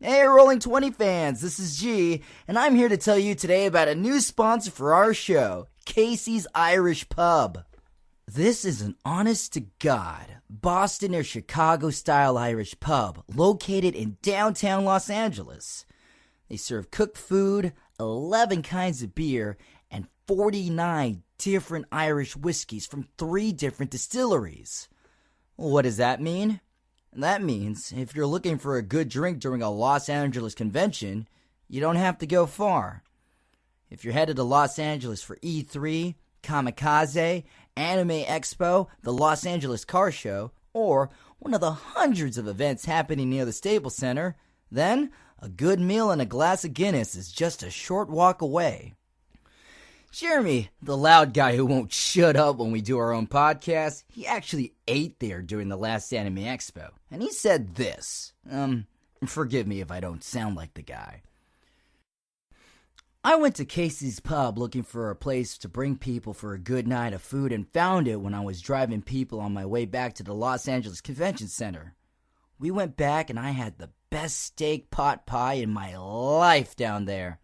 Hey, Rolling 20 fans, this is G, and I'm here to tell you today about a new sponsor for our show, Casey's Irish Pub. This is an honest-to-God Boston or Chicago-style Irish pub located in downtown Los Angeles. They serve cooked food, 11 kinds of beer, and 49 different Irish whiskeys from 3 different distilleries. What does that mean? That means if you're looking for a good drink during a Los Angeles convention, you don't have to go far. If you're headed to Los Angeles for E3, Kamikaze, Anime Expo, the Los Angeles Car Show, or one of the hundreds of events happening near the Staples Center, then a good meal and a glass of Guinness is just a short walk away. Jeremy, the loud guy who won't shut up when we do our own podcast, he actually ate there during the last Anime Expo. And he said this. Forgive me if I don't sound like the guy. I went to Casey's Pub looking for a place to bring people for a good night of food and found it when I was driving people on my way back to the Los Angeles Convention Center. We went back and I had the best steak pot pie in my life down there.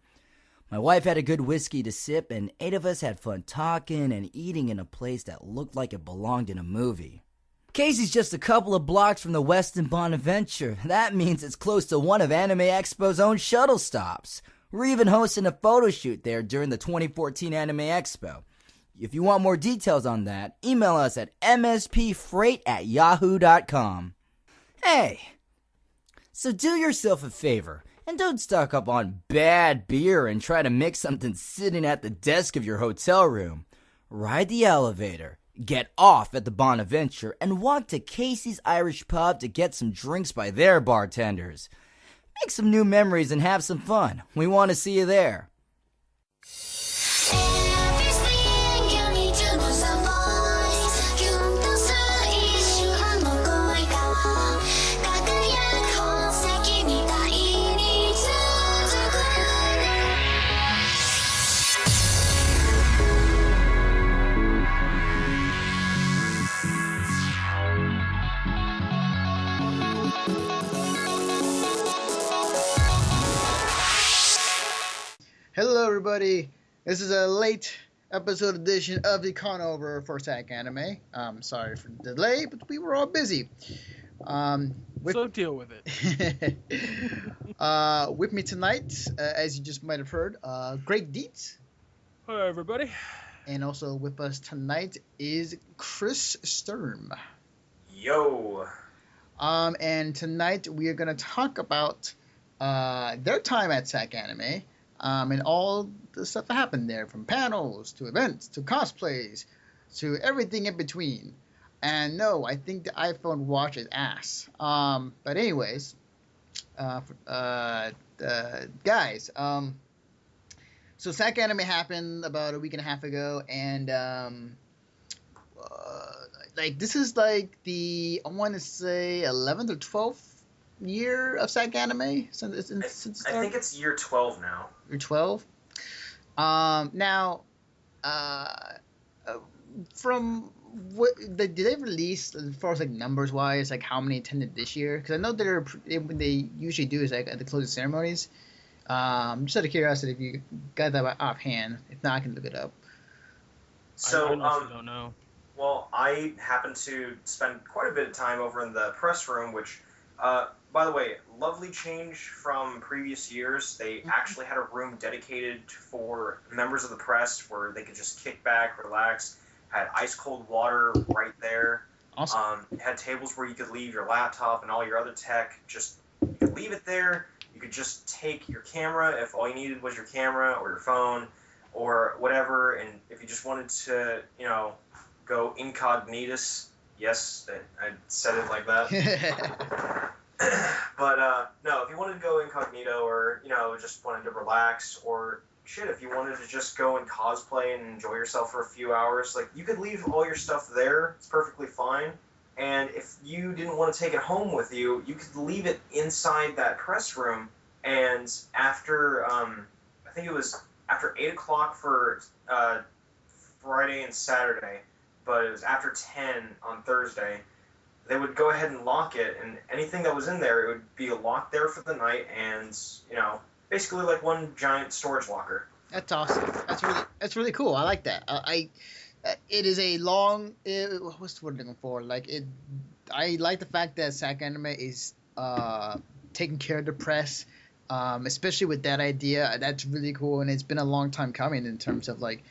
My wife had a good whiskey to sip, and 8 of us had fun talking and eating in a place that looked like it belonged in a movie. Casey's just a couple of blocks from the Westin Bonaventure. That means it's close to one of Anime Expo's own shuttle stops. We're even hosting a photo shoot there during the 2014 Anime Expo. If you want more details on that, email us at mspfreight@yahoo.com. Hey, so do yourself a favor. And don't stock up on bad beer and try to mix something sitting at the desk of your hotel room. Ride the elevator, get off at the Bonaventure, and walk to Casey's Irish Pub to get some drinks by their bartenders. Make some new memories and have some fun. We want to see you there. Hello everybody, this is a late episode edition of the Conover for SAC Anime. Sorry for the delay, but we were all busy. So deal with it. With me tonight, as you just might have heard, Greg Dietz. Hello everybody. And also with us tonight is Chris Sturm. Yo. And tonight we are going to talk about their time at SAC Anime. And all the stuff that happened there, from panels to events to cosplays to everything in between. And no, I think the iPhone watch is ass. But anyways, guys, so SAC Anime happened about a week and a half ago, and this is like the, I want to say 11th or 12th year of SAC Anime since I think it's year 12 now. Year 12. Now, from what did they release as far as like numbers wise, like how many attended this year? Because I know what they usually do is like at the closing ceremonies. Just out of curiosity, if you got that offhand, if not, I can look it up. So, I honestly don't know. Well, I happen to spend quite a bit of time over in the press room, which, by the way, lovely change from previous years. They actually had a room dedicated for members of the press where they could just kick back, relax. Had ice cold water right there. Awesome. Had tables where you could leave your laptop and all your other tech. Just you could leave it there. You could just take your camera if all you needed was your camera or your phone or whatever. And if you just wanted to, go incognitus. Yes, I said it like that. But, no, if you wanted to go incognito or, just wanted to relax or, shit, if you wanted to just go and cosplay and enjoy yourself for a few hours, like, you could leave all your stuff there. It's perfectly fine. And if you didn't want to take it home with you, you could leave it inside that press room. And after, I think it was after 8 o'clock for Friday and Saturday, but it was after 10 on Thursday, they would go ahead and lock it, and anything that was in there, it would be locked there for the night, and basically like one giant storage locker. That's awesome. That's really cool. I like that. It is a long. What's the word I'm looking for? Like it. I like the fact that Sack Anime is taking care of the press, especially with that idea. That's really cool, and it's been a long time coming in terms of like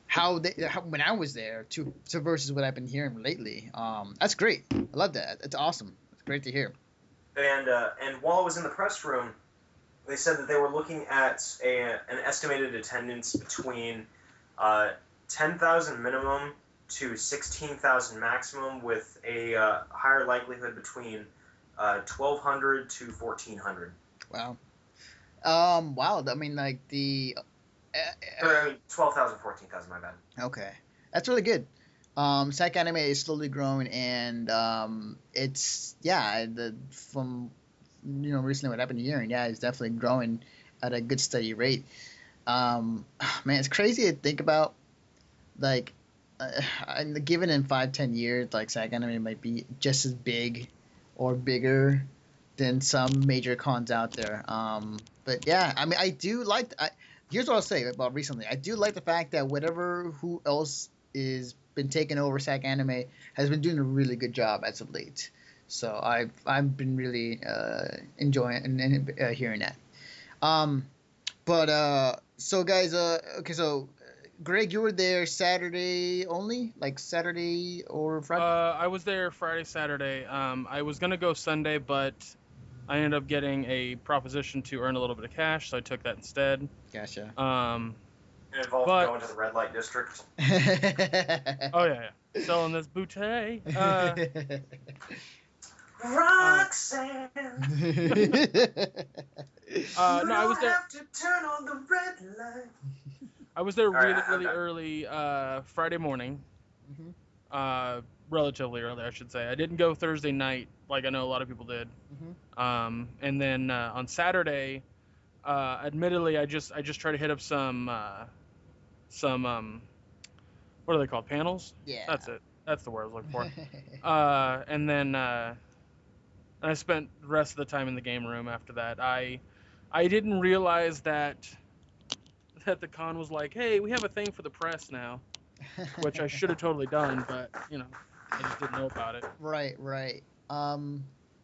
how when I was there to versus what I've been hearing lately. That's great. I love that. It's awesome. It's great to hear. And while I was in the press room, they said that they were looking at an estimated attendance between 10,000 minimum to 16,000 maximum, with a higher likelihood between 1,200 to 1,400. Wow. Wow. I mean, like the. 12,000, 14,000. My bad. Okay, that's really good. Sack Anime is slowly growing, and it's from recently what I've been hearing, it's definitely growing at a good steady rate. Man, it's crazy to think about. Like, given in 5-10 years, like Sack Anime might be just as big or bigger than some major cons out there. But yeah, I mean, I do like. Here's what I'll say about recently. I do like the fact that who else is been taking over Sack Anime has been doing a really good job as of late. So I've been really enjoying and hearing that. So guys, okay, so Greg, you were there Saturday only, like Saturday or Friday? I was there Friday, Saturday. I was gonna go Sunday, but I ended up getting a proposition to earn a little bit of cash, so I took that instead. Gotcha. It involved going to the red light district. Oh yeah. Selling this bouteille. Roxanne. No, I was there. Have to turn on the red light. I was there Right, really early Friday morning. Mm-hmm. Relatively early, I should say. I didn't go Thursday night like I know a lot of people did. Mm-hmm. And then on Saturday, admittedly, I just tried to hit up some what are they called? Panels? Yeah. That's it. That's the word I was looking for. And then I spent the rest of the time in the game room after that. I didn't realize that the con was like, hey, we have a thing for the press now, which I should have totally done, but I just didn't know about it. Right.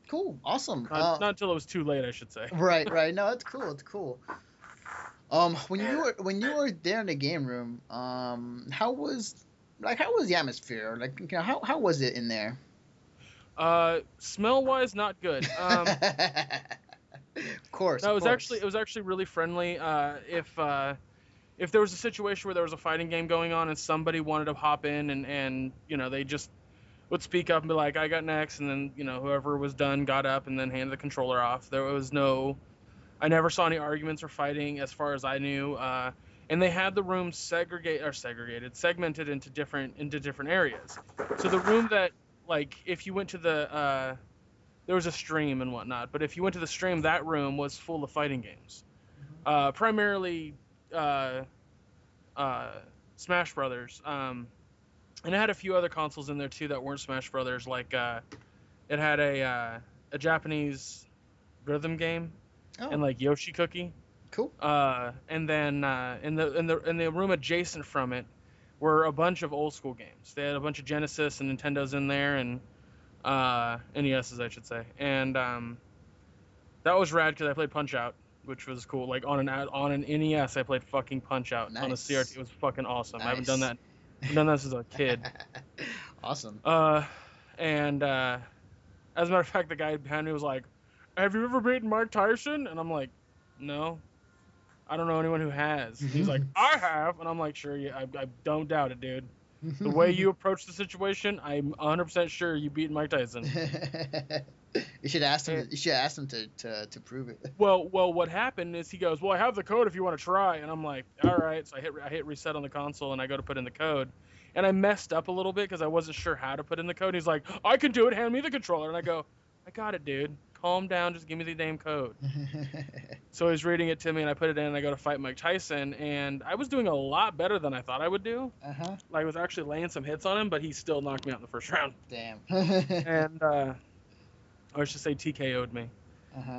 Cool. Awesome. Not until it was too late, I should say. Right. No, it's cool. It's cool. When you were there in the game room, how was the atmosphere? Like, how was it in there? Smell wise, not good. Of course. No, it was actually really friendly. If there was a situation where there was a fighting game going on and somebody wanted to hop in and they just would speak up and be like, I got next, and then whoever was done got up and then handed the controller off. I never saw any arguments or fighting as far as I knew. And they had the room segmented into different areas. So the room that, like, if you went to there was a stream and whatnot, but if you went to the stream, that room was full of fighting games. Primarily Smash Brothers. And it had a few other consoles in there too that weren't Smash Brothers. Like it had a Japanese rhythm game and like Yoshi Cookie. Cool. And then in the room adjacent from it were a bunch of old school games. They had a bunch of Genesis and Nintendos in there, and NESs, I should say. And that was rad because I played Punch Out, which was cool. Like on an NES, I played fucking Punch Out. Nice. On a CRT. It was fucking awesome. Nice. I haven't done that. I've done that since I was a kid. Awesome. And as a matter of fact, the guy behind me was like, "Have you ever beaten Mike Tyson?" And I'm like, "No, I don't know anyone who has." And he's like, "I have," and I'm like, "Sure, yeah, I don't doubt it, dude. The way you approach the situation, I'm 100% sure you beat Mike Tyson." You should ask him. You should ask him to prove it. Well, what happened is he goes, "Well, I have the code if you want to try," and I'm like, "All right." So I hit reset on the console and I go to put in the code, and I messed up a little bit because I wasn't sure how to put in the code. He's like, "I can do it. Hand me the controller," and I go, "I got it, dude." calm down, just give me the damn code. So he's reading it to me, and I put it in, and I go to fight Mike Tyson, and I was doing a lot better than I thought I would do. Like, I was actually laying some hits on him, but he still knocked me out in the first round. Damn. And, I should say TKO'd me.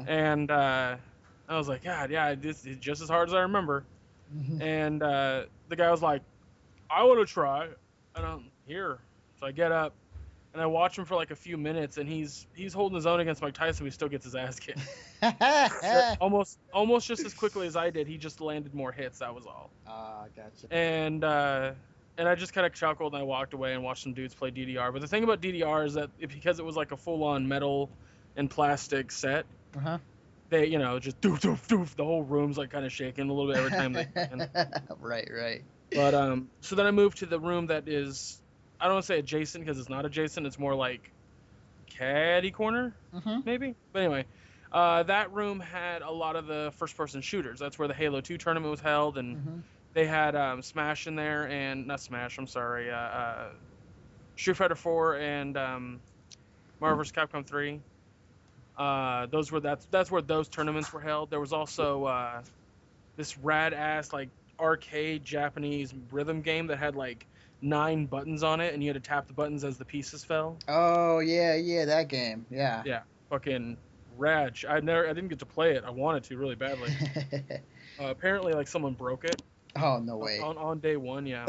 And I was like, God, yeah, this is just as hard as I remember. And the guy was like, I want to try. And I'm here. So I get up, and I watch him for like a few minutes, and he's holding his own against Mike Tyson, but he still gets his ass kicked. Almost just as quickly as I did. He just landed more hits. That was all. Gotcha. And I just kind of chuckled, and I walked away and watched some dudes play DDR. But the thing about DDR is that because it was like a full-on metal and plastic set, they, you know, just doof, doof, doof. The whole room's like kind of shaking a little bit every time they can. Right. But so then I moved to the room that is, I don't want to say adjacent because it's not adjacent. It's more like caddy corner, maybe. But anyway, that room had a lot of the first-person shooters. That's where the Halo 2 tournament was held, and they had Smash in there, and not Smash. I'm sorry, Street Fighter 4 and Marvel vs. Capcom 3. That's where those tournaments were held. There was also this rad ass like arcade Japanese rhythm game that had like 9 buttons on it, and you had to tap the buttons as the pieces fell. Oh yeah, that game. Yeah. Yeah, fucking rad. I didn't get to play it. I wanted to really badly. Apparently, like someone broke it. Oh no way. On day one, yeah.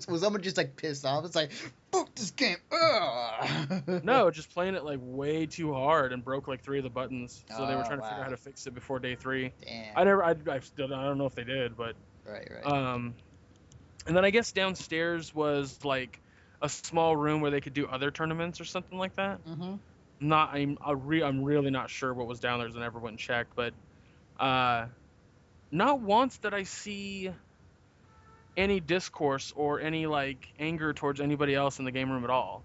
Was someone just like pissed off? It's like, fuck this game. Ugh. No, just playing it like way too hard and broke like 3 of the buttons. So they were trying to figure out how to fix it before day 3. Damn. I still don't know if they did, but. Right. And then I guess downstairs was like a small room where they could do other tournaments or something like that. I'm really not sure what was down there, as I never went and checked, but not once did I see any discourse or any like anger towards anybody else in the game room at all.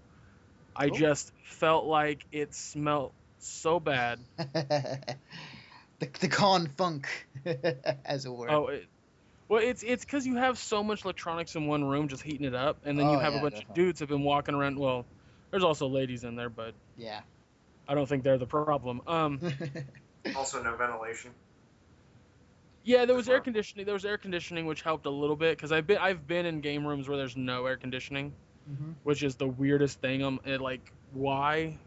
I just felt like it smelled so bad. the con funk, as it were. Well, it's because you have so much electronics in one room just heating it up, and then you have a bunch of dudes have been walking around. Well, there's also ladies in there, but yeah, I don't think they're the problem. Also, no ventilation. Yeah, there was air conditioning. There was air conditioning, which helped a little bit because I've been in game rooms where there's no air conditioning, which is the weirdest thing. Like why,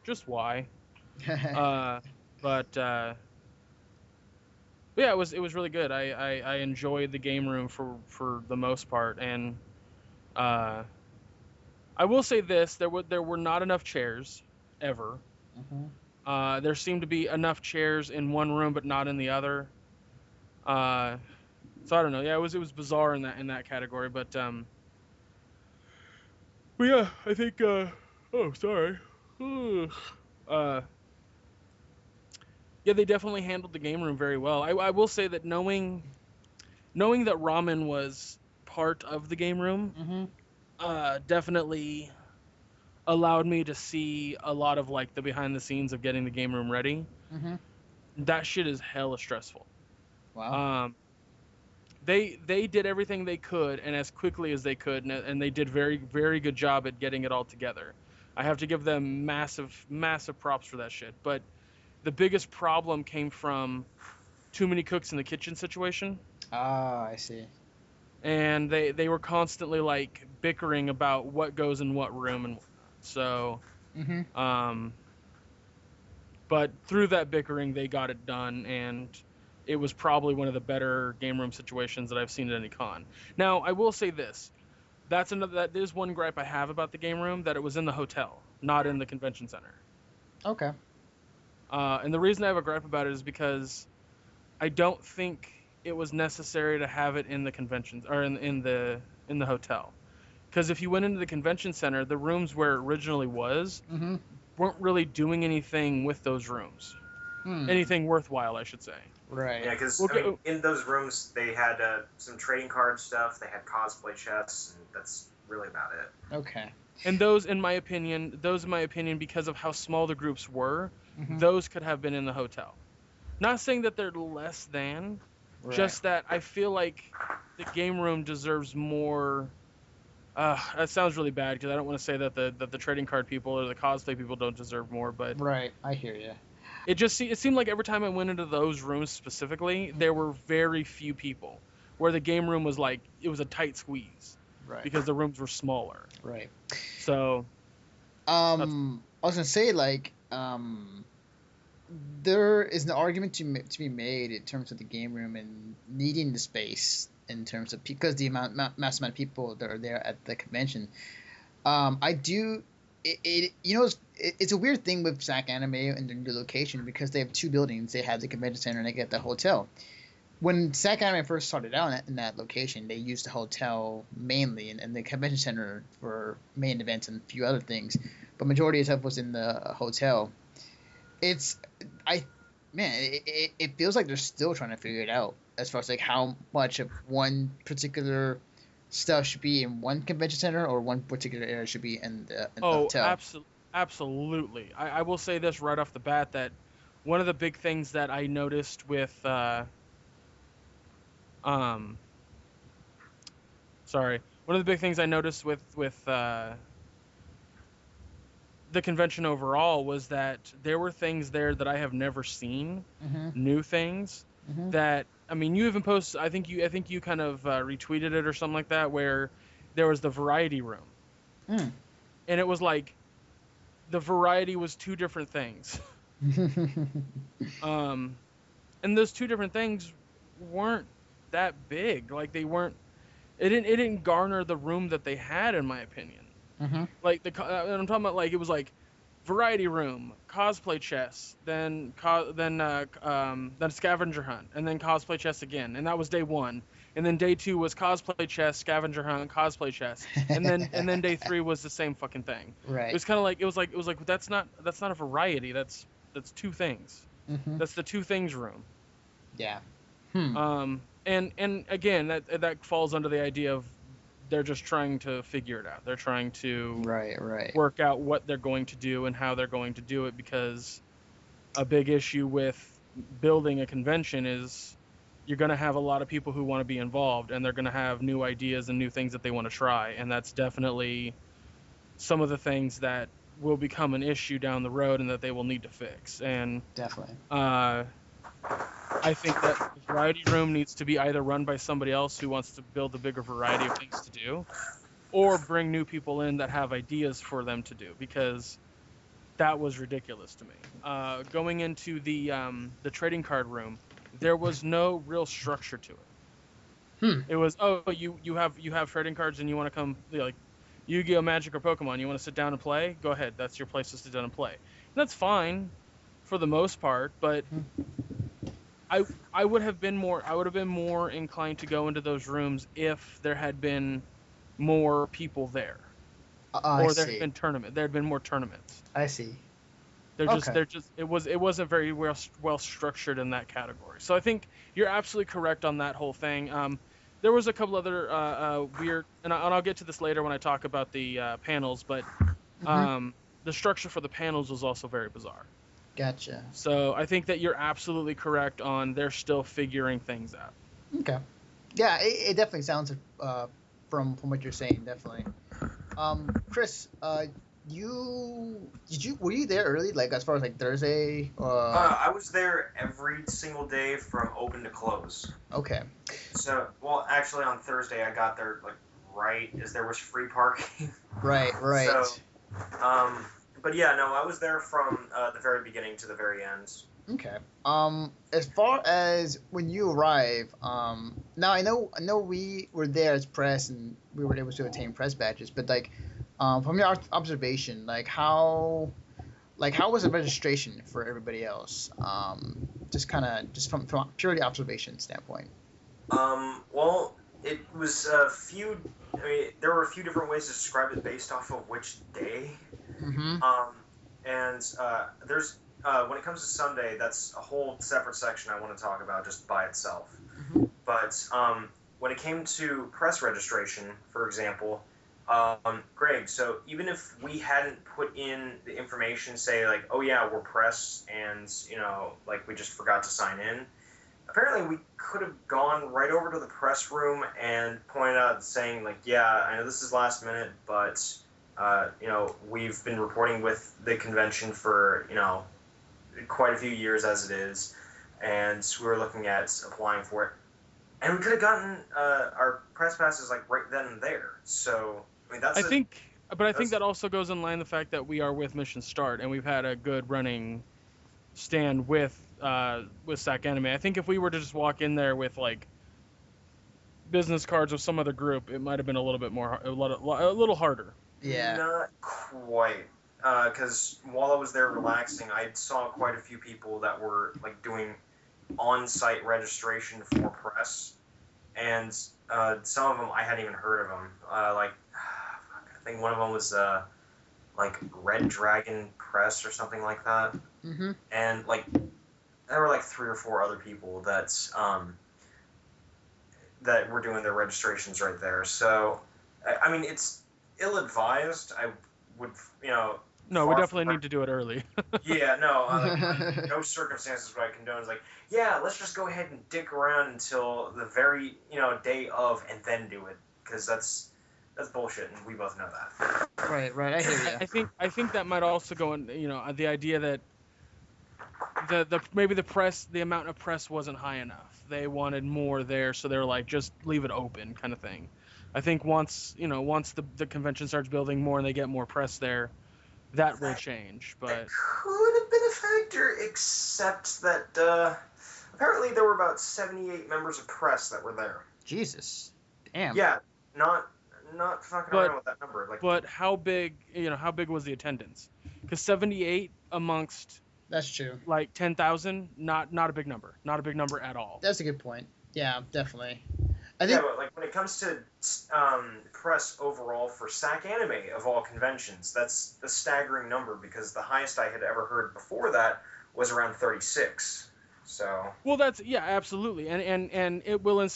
just why? But yeah, it was really good. I enjoyed the game room for the most part, and I will say this: there were not enough chairs ever. There seemed to be enough chairs in one room, but not in the other. So I don't know. Yeah, it was bizarre in that category, but yeah, I think. Oh, sorry. Yeah, they definitely handled the game room very well. I will say that knowing that ramen was part of the game room, definitely allowed me to see a lot of like the behind the scenes of getting the game room ready. That shit is hella stressful. Wow. They did everything they could and as quickly as they could, and they did very, very good job at getting it all together. I have to give them massive props for that shit. But the biggest problem came from too many cooks in the kitchen situation. Ah, I see. And they were constantly like bickering about what goes in what room, and so but through that bickering they got it done, and it was probably one of the better game room situations that I've seen at any con. Now I will say this, that is one gripe I have about the game room, that it was in the hotel, not in the convention center. Okay. And the reason I have a gripe about it is because I don't think it was necessary to have it in the conventions or in the hotel. Because if you went into the convention center, the rooms where it originally was weren't really doing anything with those rooms. Anything worthwhile, I should say. Right. Yeah, because in those rooms they had some trading card stuff, they had cosplay chests, and that's really about it. Okay. And those, in my opinion, because of how small the groups were, those could have been in the hotel. Not saying that they're less than, just that I feel like the game room deserves more That sounds really bad because I don't want to say that the trading card people or the cosplay people don't deserve more, but Right, I hear you. it seemed like every time I went into those rooms specifically, there were very few people. Where the game room was like it was a tight squeeze Right, because the rooms were smaller. right. So that's I was gonna say like there is an argument to be made in terms of the game room and needing the space in terms of because the mass amount of people that are there at the convention. I do. It's a weird thing with SAC Anime and their new location because they have two buildings. They have the convention center and they get the hotel. When SAC Anime first started out in that location, they used the hotel mainly and the convention center for main events and a few other things, but majority of stuff was in the hotel. It's I man, it feels like they're still trying to figure it out as far as like how much of one particular stuff should be in one convention center or one particular area should be in the oh, hotel. absolutely. I will say this right off the bat that one of the big things that I noticed with um sorry, one of the big things I noticed with the convention overall was that there were things there that I have never seen, Mm-hmm. new things Mm-hmm. that I mean you even post I think you kind of retweeted it or something like that where there was the variety room Mm. and it was like the variety was two different things. um and those two different things weren't that big. Like they weren't. It didn't garner the room that they had, in my opinion. Mm-hmm. Like I'm talking about like it was like variety room, cosplay chess, then scavenger hunt, and then cosplay chess again, and that was day one. And then day two was cosplay chess, scavenger hunt, cosplay chess, and then day three was the same fucking thing. It Right. was kind of like it was like that's not a variety. That's two things. Mm-hmm. That's the two things room. Yeah. Hmm. And again, that falls under the idea of they're just trying to figure it out. They're trying to Right. Right. work out what they're going to do and how they're going to do it because a big issue with building a convention is you're going to have a lot of people who want to be involved and they're going to have new ideas and new things that they want to try, and that's definitely some of the things that will become an issue down the road and that they will need to fix. And Definitely. I think that the variety room needs to be either run by somebody else who wants to build a bigger variety of things to do, or bring new people in that have ideas for them to do, because that was ridiculous to me. Going into the trading card room, there was no real structure to it. Hmm. It was, oh, you have trading cards and you want to come, like Yu-Gi-Oh, Magic, or Pokemon, you want to sit down and play? Go ahead, that's your place to sit down and play. And that's fine for the most part, but I would have been more inclined to go into those rooms if there had been more people there, I or there had see. been there had been more tournaments. I see. They're Okay. just it wasn't very well structured in that category. So I think you're absolutely correct on that whole thing. There was a couple other weird, and I'll get to this later when I talk about the panels, but Mm-hmm. the structure for the panels was also very bizarre. Gotcha. So I think that you're absolutely correct on they're still figuring things out. Okay. Yeah, it definitely sounds from what you're saying, definitely. Chris, were you there early, like as far as like Thursday? I was there every single day from open to close. Okay. So, well, actually, on Thursday I got there like right as there was free parking. Right. Right. So, but yeah, no, I was there from the very beginning to the very end. Okay. As far as when you arrive, now I know we were there as press and we were able to obtain press badges, but like, from your observation, how was the registration for everybody else? Just from purely observation standpoint. Well, it was a few. I mean, there were a few different ways to describe it based off of which day. Mm-hmm. And there's when it comes to Sunday, that's a whole separate section I want to talk about just by itself. Mm-hmm. But when it came to press registration, for example, Greg, so even if we hadn't put in the information, say like, oh yeah, we're press, and like we just forgot to sign in, apparently we could have gone right over to the press room and pointed out, saying like, yeah, I know this is last minute, but we've been reporting with the convention for quite a few years as it is, and we were looking at applying for it, and we could have gotten our press passes like right then and there. So I mean, I think that also goes in line the fact that we are with Mission Start, and we've had a good running stand with SAC Anime. I think if we were to just walk in there with like business cards with some other group, it might have been a little harder. Yeah. Not quite. Because while I was there relaxing, I saw quite a few people that were like doing on-site registration for press, and some of them I hadn't even heard of them. I think one of them was like Red Dragon Press or something like that. Mm-hmm. And like there were like 3 or 4 other people that were doing their registrations right there. So I mean, it's ill-advised. I would, No, we definitely need to do it early. Yeah, no, under no circumstances would I condone. It's like, yeah, let's just go ahead and dick around until the very, day of, and then do it, because that's bullshit, and we both know that. Right. I hear you. I think that might also go in, the idea that maybe the amount of press wasn't high enough. They wanted more there, so they were like, just leave it open, kind of thing. I think once the convention starts building more and they get more press there, that will change. But that could have been a factor, except that apparently there were about 78 members of press that were there. Jesus, damn. Yeah, not fucking around with that number. But how big was the attendance? Because 78 amongst, that's true, like 10,000, not a big number. Not a big number at all. That's a good point. Yeah, definitely. I think. Yeah, but like when it comes to press overall for SAC Anime of all conventions, that's a staggering number, because the highest I had ever heard before that was around 36. So. Well, that's absolutely, and it will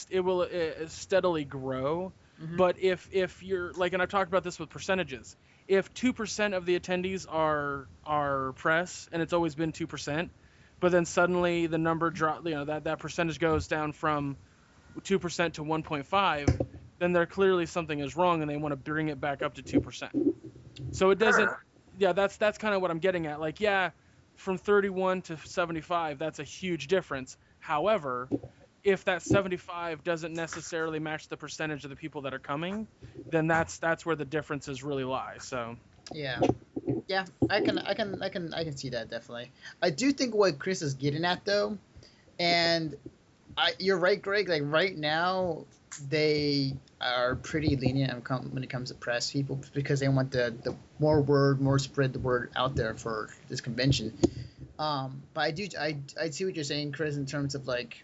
steadily grow. Mm-hmm. But if you're like, and I've talked about this with percentages, if 2% of the attendees are press, and it's always been 2%, but then suddenly the number that percentage goes down from 2% to 1.5, then there clearly something is wrong, and they want to bring it back up to 2%. So it doesn't. Yeah, that's kind of what I'm getting at. Like, yeah, from 31 to 75, that's a huge difference. However, if that 75 doesn't necessarily match the percentage of the people that are coming, then that's where the differences really lie. So. Yeah, I can see that definitely. I do think what Chris is getting at though, and you're right, Greg. Like right now, they are pretty lenient when it comes to press people, because they want the more spread the word out there for this convention. But I see what you're saying, Chris, in terms of like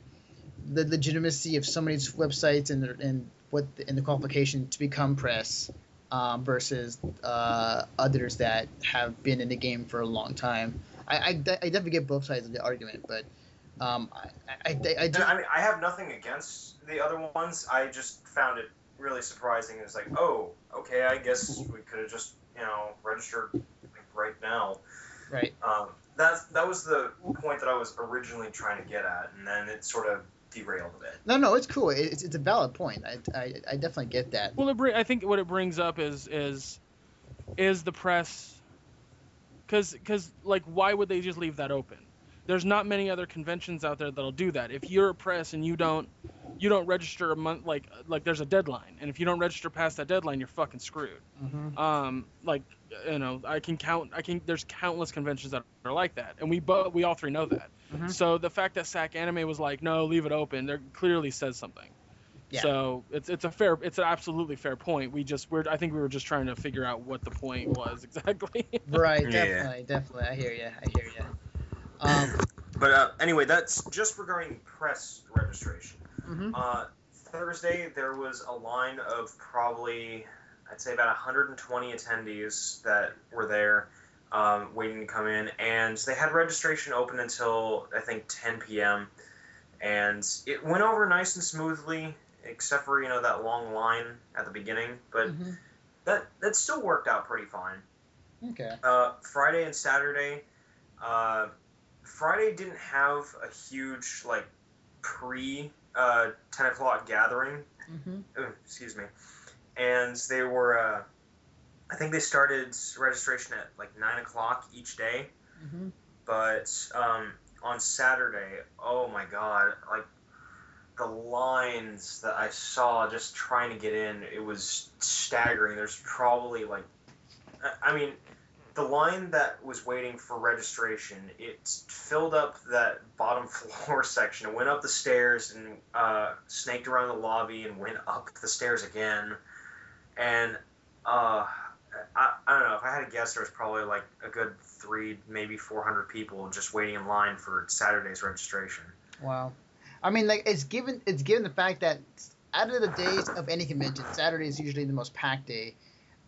the legitimacy of some of these websites and the qualification to become press versus others that have been in the game for a long time. I definitely get both sides of the argument, but. I do. I mean, I have nothing against the other ones. I just found it really surprising. It was like, oh, okay, I guess we could have just, registered right now. Right. That was the point that I was originally trying to get at, and then it sort of derailed a bit. No, it's cool. It's a valid point. I definitely get that. Well, I think what it brings up is the press, because like, why would they just leave that open? There's not many other conventions out there that'll do that. If you're a press and you don't register a month, like there's a deadline, and if you don't register past that deadline, you're fucking screwed. Mm-hmm. There's countless conventions that are like that, and we all three know that. Mm-hmm. So the fact that SAC Anime was like, no, leave it open, there clearly says something. Yeah. So it's an absolutely fair point. I think we were just trying to figure out what the point was exactly. Right. Definitely. I hear you. But anyway, that's just regarding press registration. Mm-hmm. Thursday, there was a line of probably, I'd say about 120 attendees that were there waiting to come in, and they had registration open until, I think, 10 p.m., and it went over nice and smoothly, except for, that long line at the beginning, but mm-hmm. that still worked out pretty fine. Okay. Friday and Saturday, Friday didn't have a huge, pre 10 o'clock gathering. Mm-hmm. Oh, excuse me. And they were, I think they started registration at like 9 o'clock each day. Mm-hmm. But on Saturday, oh my God, like the lines that I saw just trying to get in, it was staggering. There's probably like, I mean, the line that was waiting for registration, it filled up that bottom floor section. It went up the stairs and snaked around the lobby and went up the stairs again. And I don't know, if I had to guess, there was probably like a good 300, maybe 400 people just waiting in line for Saturday's registration. Wow. I mean, like it's given the fact that out of the days of any convention, Saturday is usually the most packed day,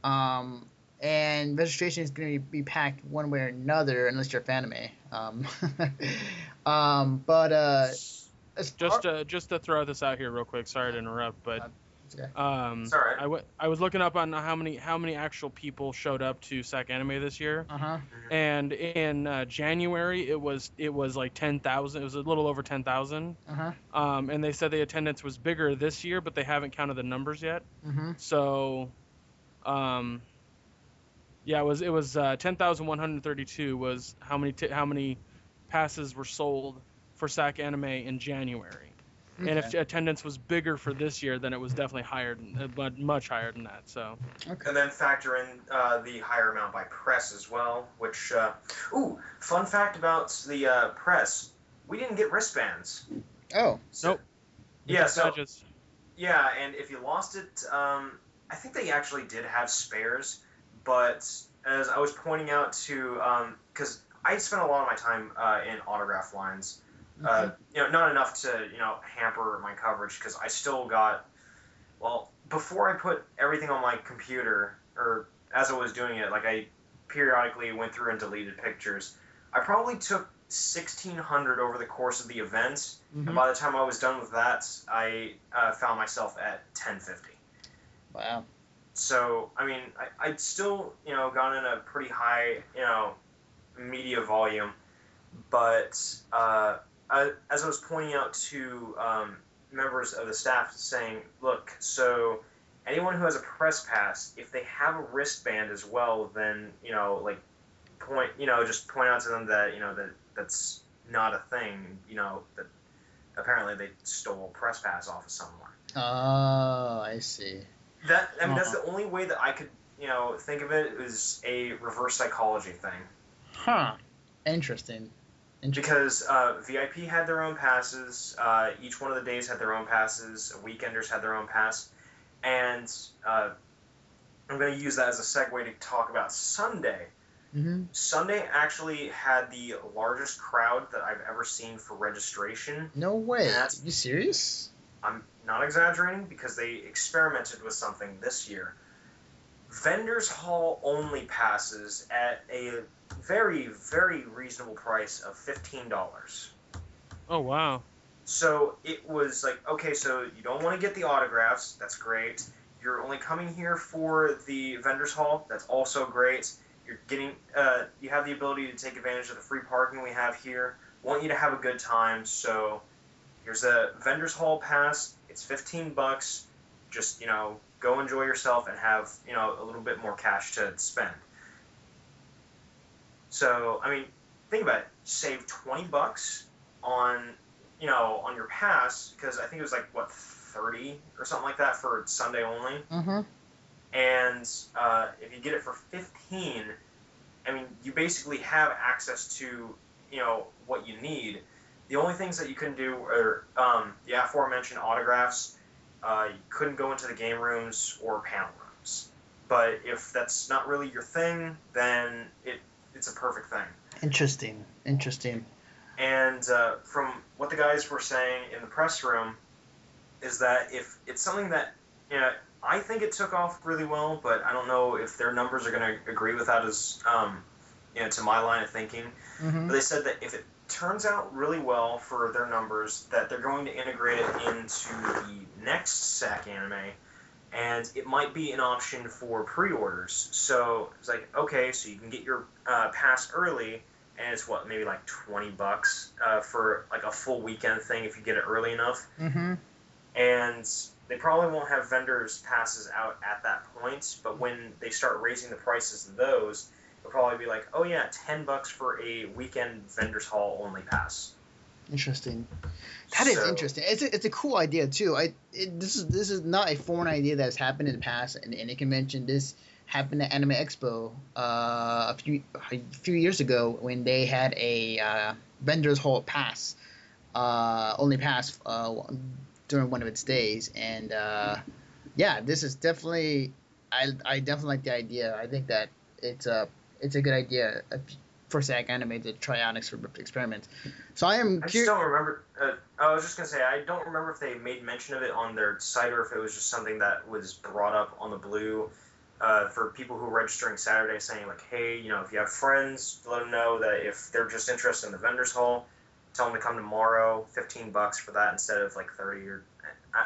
and registration is going to be packed one way or another unless you're a fan of me. But just to throw this out here real quick. Sorry to interrupt, but okay. It's all right. I was looking up on how many actual people showed up to SAC Anime this year, and in January it was like 10,000. It was a little over 10,000. And they said the attendance was bigger this year, but they haven't counted the numbers yet. So, yeah, it was 10,132 was how many passes were sold for SAC Anime in January. Okay. And if attendance was bigger for this year, then it was definitely higher, but much higher than that. So. Okay. And then factor in the higher amount by press as well. Which, fun fact about the press: we didn't get wristbands. Oh. So, Nope. Yeah. So. Badges. Yeah, and if you lost it, I think they actually did have spares. But as I was pointing out to, because I spent a lot of my time in autograph lines. Not enough to, hamper my coverage because I still got, before I put everything on my computer, or as I was doing it, like I periodically went through and deleted pictures. I probably took 1,600 over the course of the event, and by the time I was done with that, I found myself at 1,050. Wow. So, I mean, I'd still, gone in a pretty high, media volume, but as I was pointing out to members of the staff, saying, look, so anyone who has a press pass, if they have a wristband as well, then just point out to them that that's not a thing. That apparently they stole a press pass off of someone. Oh, I see. That's the only way that I could think of it, is a reverse psychology thing. Huh. Interesting. Because VIP had their own passes, each one of the days had their own passes, weekenders had their own pass, and I'm going to use that as a segue to talk about Sunday. Sunday actually had the largest crowd that I've ever seen for registration. No way. Are you serious? I'm not exaggerating, because they experimented with something this year. Vendors Hall only passes at a very, very reasonable price of $15. Oh, wow. So it was like, okay, so you don't want to get the autographs, that's great. You're only coming here for the vendors hall, that's also great. You're getting, you have the ability to take advantage of the free parking we have here. Want you to have a good time, so here's a vendors hall pass. It's $15. Just, go enjoy yourself and have, a little bit more cash to spend. So, I mean, think about it. Save $20 on your pass, because I think it was like, 30 or something like that for Sunday only. And if you get it for 15, I mean, you basically have access to, what you need. The only things that you couldn't do are the aforementioned autographs. You couldn't go into the game rooms or panel rooms. But if that's not really your thing, then it's a perfect thing. Interesting. And from what the guys were saying in the press room, is that if it's something that, I think it took off really well, but I don't know if their numbers are going to agree with that as, to my line of thinking. But they said that if it turns out really well for their numbers, that they're going to integrate it into the next SAC anime, and it might be an option for pre-orders. So it's like, okay, so you can get your pass early, and it's maybe like $20 for like a full weekend thing if you get it early enough. Mm-hmm. And they probably won't have vendors passes out at that point, but when they start raising the prices of those, it'll probably be like, oh yeah, $10 for a weekend vendors hall only pass. Interesting. That is interesting. It's a cool idea too. This is not a foreign idea that has happened in the past in any convention. This happened at Anime Expo a few years ago when they had a vendors hall pass, only pass during one of its days, and yeah, this is definitely I definitely like the idea. I think that it's a good idea for SAG Anime to try out experiments. So I just don't remember. I was just gonna say I don't remember if they made mention of it on their site or if it was just something that was brought up on the blue for people who are registering Saturday, saying like, hey, you know, if you have friends, let them know that if they're just interested in the vendors hall, tell them to come tomorrow. $15 for that instead of like 30 or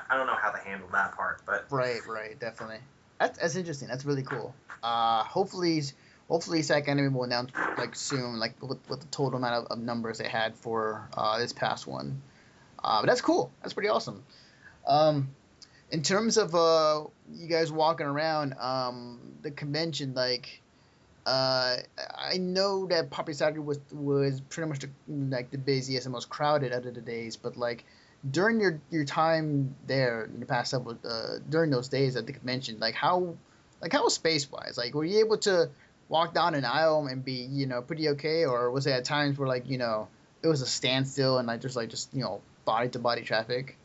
I don't know how they handled that part, but right, definitely. That's interesting. That's really cool. Hopefully, SAC Anime will announce like soon, like what the total amount of numbers they had for this past one. But that's cool. That's pretty awesome. In terms of you guys walking around the convention, like I know that Poppy Saturday was pretty much the busiest and most crowded out of the days, but like during your time there in the past several during those days at the convention, how space wise, like were you able to walk down an aisle and be, you know, pretty okay, or was it at times where like, you know, it was a standstill and like just you know, body to body traffic?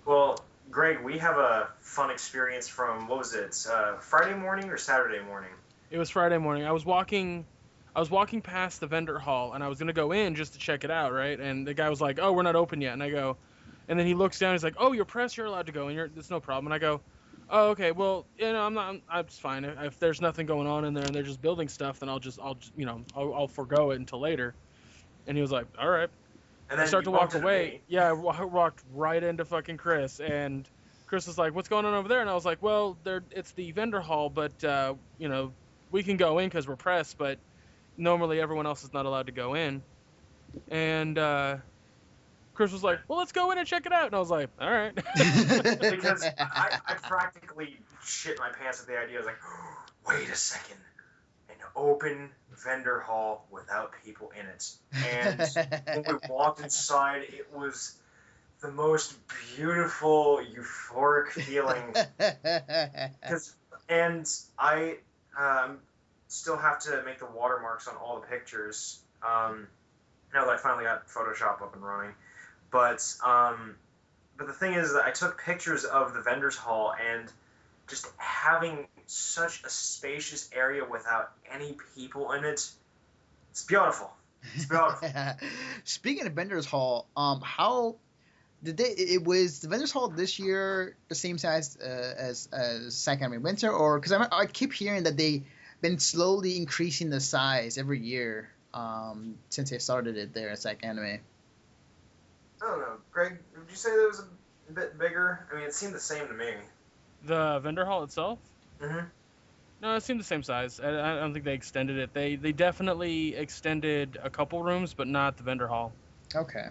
Well, Greg, we have a fun experience from what was it, Friday morning or Saturday morning? It was Friday morning. I was walking past the vendor hall and I was gonna go in just to check it out, right? And the guy was like, "Oh, we're not open yet." And I go, and then he looks down. He's like, "Oh, you're press. You're allowed to go in. It's no problem." And I go, "Oh, okay. Well, you know, I'm it's fine. If there's nothing going on in there and they're just building stuff, then I'll forego it until later." And he was like, "All right." And I then start to walk away. Me. Yeah, I walked right into fucking Chris, and Chris was like, "What's going on over there?" And I was like, "Well, it's the vendor hall, but you know, we can go in because we're press, but normally everyone else is not allowed to go in." And Chris was like, "Well, let's go in and check it out." And I was like, "All right." Because I practically shit my pants at the idea. I was like, wait a second, an open vendor hall without people in it. And when we walked inside, it was the most beautiful, euphoric feeling. And I still have to make the watermarks on all the pictures. Now that I finally got Photoshop up and running. But the thing is that I took pictures of the vendors hall, and just having such a spacious area without any people in it, it's beautiful. It's beautiful. Speaking of vendors hall, how did was the vendors hall this year the same size as SAC Anime Winter, or because I keep hearing that they've been slowly increasing the size every year since they started it there at SAC Anime? I don't know. Greg, would you say that was a bit bigger? I mean, it seemed the same to me. The vendor hall itself? Mm-hmm. No, it seemed the same size. I don't think they extended it. They definitely extended a couple rooms, but not the vendor hall. Okay.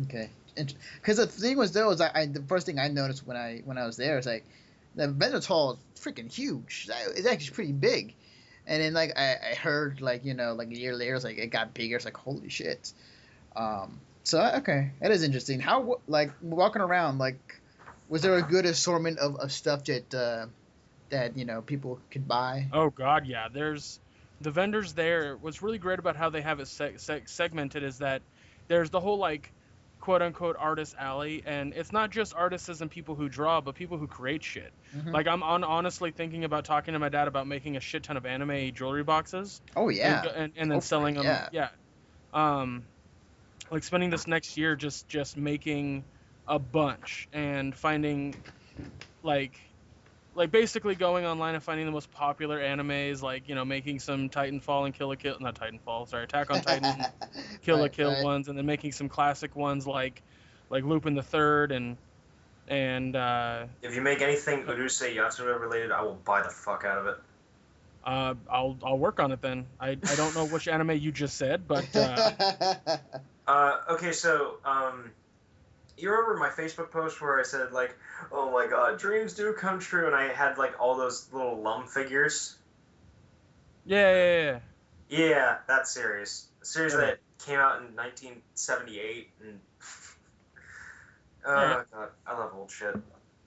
Because the thing was though, is the first thing I noticed when I was there is like the vendor hall is freaking huge. It's actually pretty big. And then like I heard like, you know, like a year later, it's like it got bigger. It's like holy shit. So okay, that is interesting. How like walking around, like was there a good assortment of stuff that you know people could buy? Oh God, yeah. There's the vendors there. What's really great about how they have it segmented is that there's the whole like quote unquote artist alley, and it's not just artists and people who draw, but people who create shit. Mm-hmm. Like I'm honestly thinking about talking to my dad about making a shit ton of anime jewelry boxes. Oh yeah, and then selling them. Yeah. Like spending this next year just making a bunch and finding like basically going online and finding the most popular animes, like, you know, making some Titanfall and Attack on Titan, Kill la Kill ones, and then making some classic ones like Lupin the Third and if you make anything Urusei Yatsura related, I will buy the fuck out of it. I'll work on it then. I don't know which anime you just said, but Okay, so you remember my Facebook post where I said like, "Oh my God, dreams do come true," and I had like all those little Lum figures. yeah. Yeah, that series. A series Okay. that came out in 1978, and All right. God, I love old shit.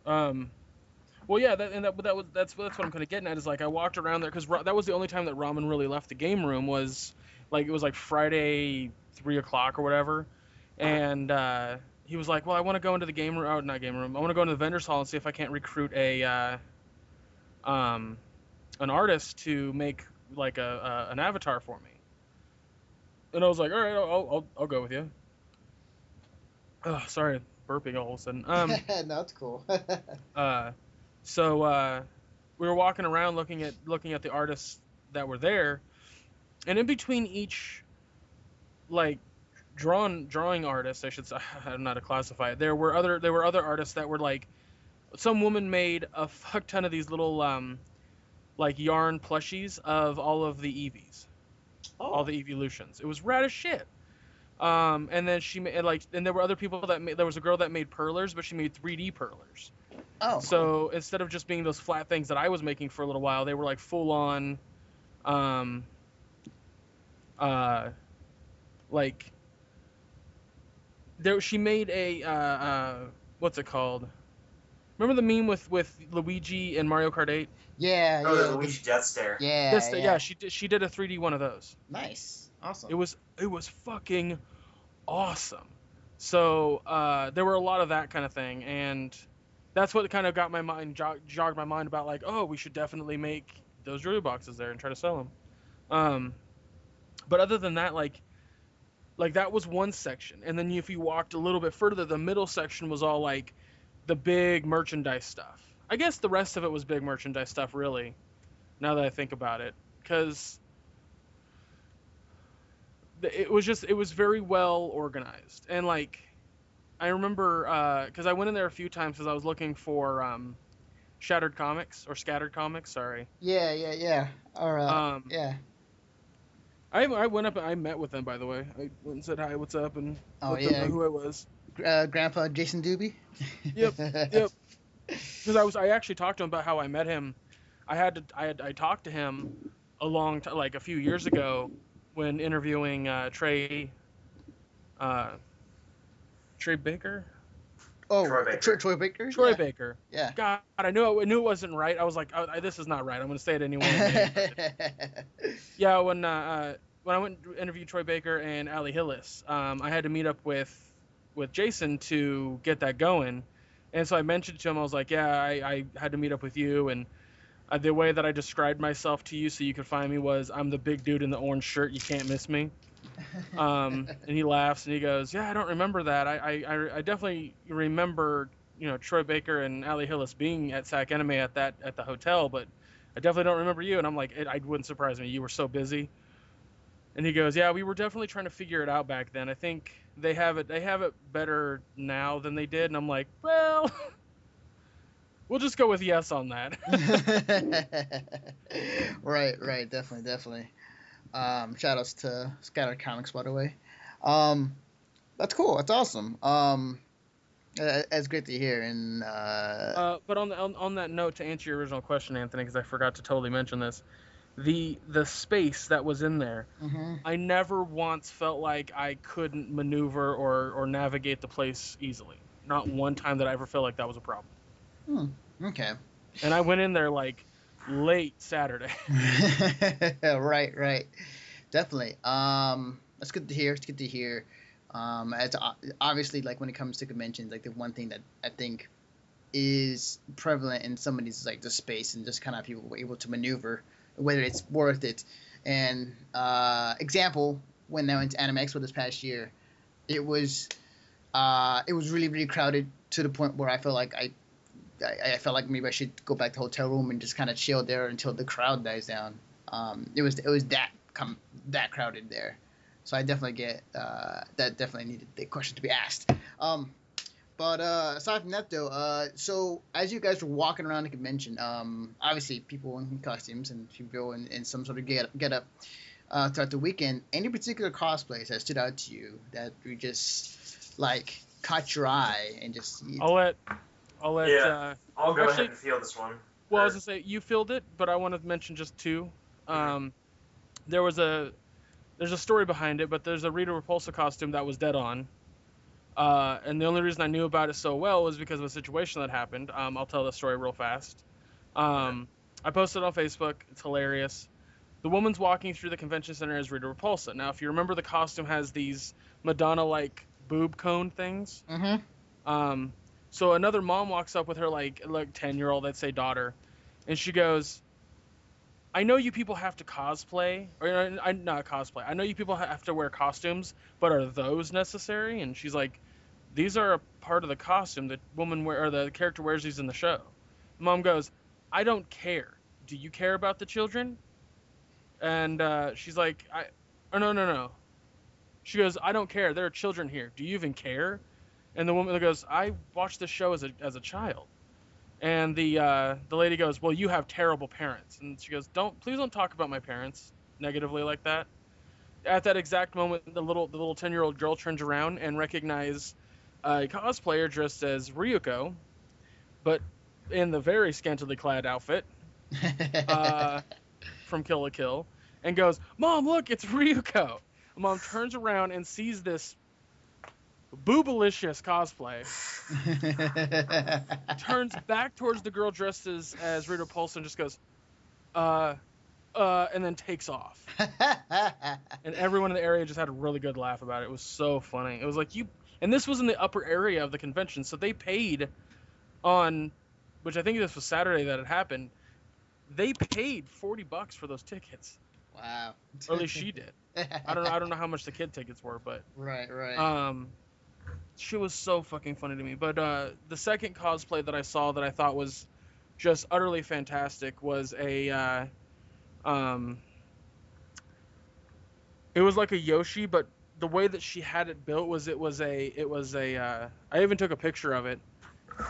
Well, yeah, that's what I'm kind of getting at is like I walked around there because that was the only time that Ramen really left the game room was like it was like Friday 3 o'clock or whatever, and he was like, well, I want to go into the game room, oh, not game room, I want to go into the vendors hall and see if I can't recruit um an artist to make like an avatar for me, and I was like, all right, I'll go with you. Oh, sorry, burping all of a sudden. No, it's cool. Uh, so we were walking around looking at the artists that were there, and in between each like drawing artist, I should say, I don't know how to classify it. There were other artists that were like some woman made a fuck ton of these little like yarn plushies of all of the Eevees, all Oh, the evolutions. It was rad as shit. And then she made like, and there were other people that made. There was a girl that made perlers, but she made 3D perlers. oh, cool. So instead of just being those flat things that I was making for a little while, they were like full on, um, uh, like there. She made a what's it called? Remember the meme with Luigi and Mario Kart 8? Yeah, Oh, the yeah, Luigi Death Stare. yeah, Yeah, yeah. she did a 3D one of those. Nice, awesome. It was fucking awesome. So there were a lot of that kind of thing, and that's what kind of got my mind jogged my mind about like, oh, we should definitely make those jewelry boxes there and try to sell them. Um, but other than that, like that was one section, and then if you walked a little bit further, the middle section was all like the big merchandise stuff. I guess the rest of it was big merchandise stuff, really. Now that I think about it, because it was very well organized, and like I remember because I went in there a few times because I was looking for Shattered Comics or Scattered Comics. Sorry. Yeah, yeah, yeah. Or Um, yeah. I went up and I met with them, by the way. I went and said hi, what's up, and Oh let them yeah. know who I was. Grandpa Jason Doobie. Yep, yep. Because I actually talked to him about how I met him. I talked to him like a few years ago when interviewing uh, Trey Baker. Oh, Troy Baker. Troy Baker. Troy Yeah. Baker. Yeah. God, I knew it wasn't right. I was like, this is not right. I'm gonna say it anyway. Yeah, when I went to interview Troy Baker and Ali Hillis, I had to meet up with Jason to get that going, and so I mentioned to him, I was like, yeah, I had to meet up with you, and the way that I described myself to you so you could find me was I'm the big dude in the orange shirt. You can't miss me. And he laughs and he goes, yeah, I don't remember that. I definitely remember, Troy Baker and Ali Hillis being at SAC Anime at the hotel, but I definitely don't remember you. And I'm like, it wouldn't surprise me. You were so busy. And he goes, yeah, we were definitely trying to figure it out back then. I think they have it better now than they did. And I'm like, well, we'll just go with yes on that. Right, definitely. Shout outs to Scattered Comics, by the way. That's cool. That's awesome. That's great to hear. And But on that note, to answer your original question, Anthony, because I forgot to totally mention this, the space that was in there, mhm. I never once felt like I couldn't maneuver or navigate the place easily. Not one time that I ever felt like that was a problem. Okay. And I went in there like late Saturday. Right. Definitely. That's good to hear. It's good to hear. It's obviously like when it comes to conventions, like the one thing that I think is prevalent in some of these like the space and just kind of people were able to maneuver, whether it's worth it. And example, when I went to Anime Expo this past year, it was really crowded to the point where I felt like I felt like maybe I should go back to the hotel room and just kind of chill there until the crowd dies down. It was that crowded there, so I definitely get that definitely needed the question to be asked. But But aside from that, though, so as you guys were walking around the convention, obviously people in costumes and people in some sort of get up throughout the weekend. Any particular cosplays that stood out to you that you just like caught your eye and just? I'll let. Yeah. I'll go actually, ahead and field this one. Well, I was gonna say you filled it, but I want to mention just two. There's a story behind it, but there's a Rita Repulsa costume that was dead on. And the only reason I knew about it so well was because of a situation that happened. I'll tell the story real fast. I posted it on Facebook. It's hilarious. The woman's walking through the convention center as Rita Repulsa. Now, if you remember, the costume has these Madonna-like boob cone things. Mm-hmm. So another mom walks up with her like 10-year-old, let's say, daughter, and she goes, I know you people have to cosplay, or not cosplay. I know you people have to wear costumes, but are those necessary? And she's like, these are a part of the costume. The the character wears these in the show. Mom goes, I don't care. Do you care about the children? And she's like, no. She goes, I don't care. There are children here. Do you even care? And the woman goes, I watched this show as a child. And the lady goes, well, you have terrible parents. And she goes, please don't talk about my parents negatively like that. At that exact moment, the little 10-year-old girl turns around and recognizes a cosplayer dressed as Ryuko, but in the very scantily clad outfit from Kill la Kill, and goes, Mom, look, it's Ryuko. Mom turns around and sees this boobalicious cosplay, turns back towards the girl dressed as Rita Repulsa and just goes, and then takes off. And everyone in the area just had a really good laugh about it. It was so funny. It was like, and this was in the upper area of the convention, so they paid which I think this was Saturday that it happened, they paid $40 for those tickets. Wow. Or at least she did. I don't know how much the kid tickets were, but right. She was so fucking funny to me. But the second cosplay that I saw that I thought was just utterly fantastic was it was like a Yoshi, but the way that she had it built was I even took a picture of it.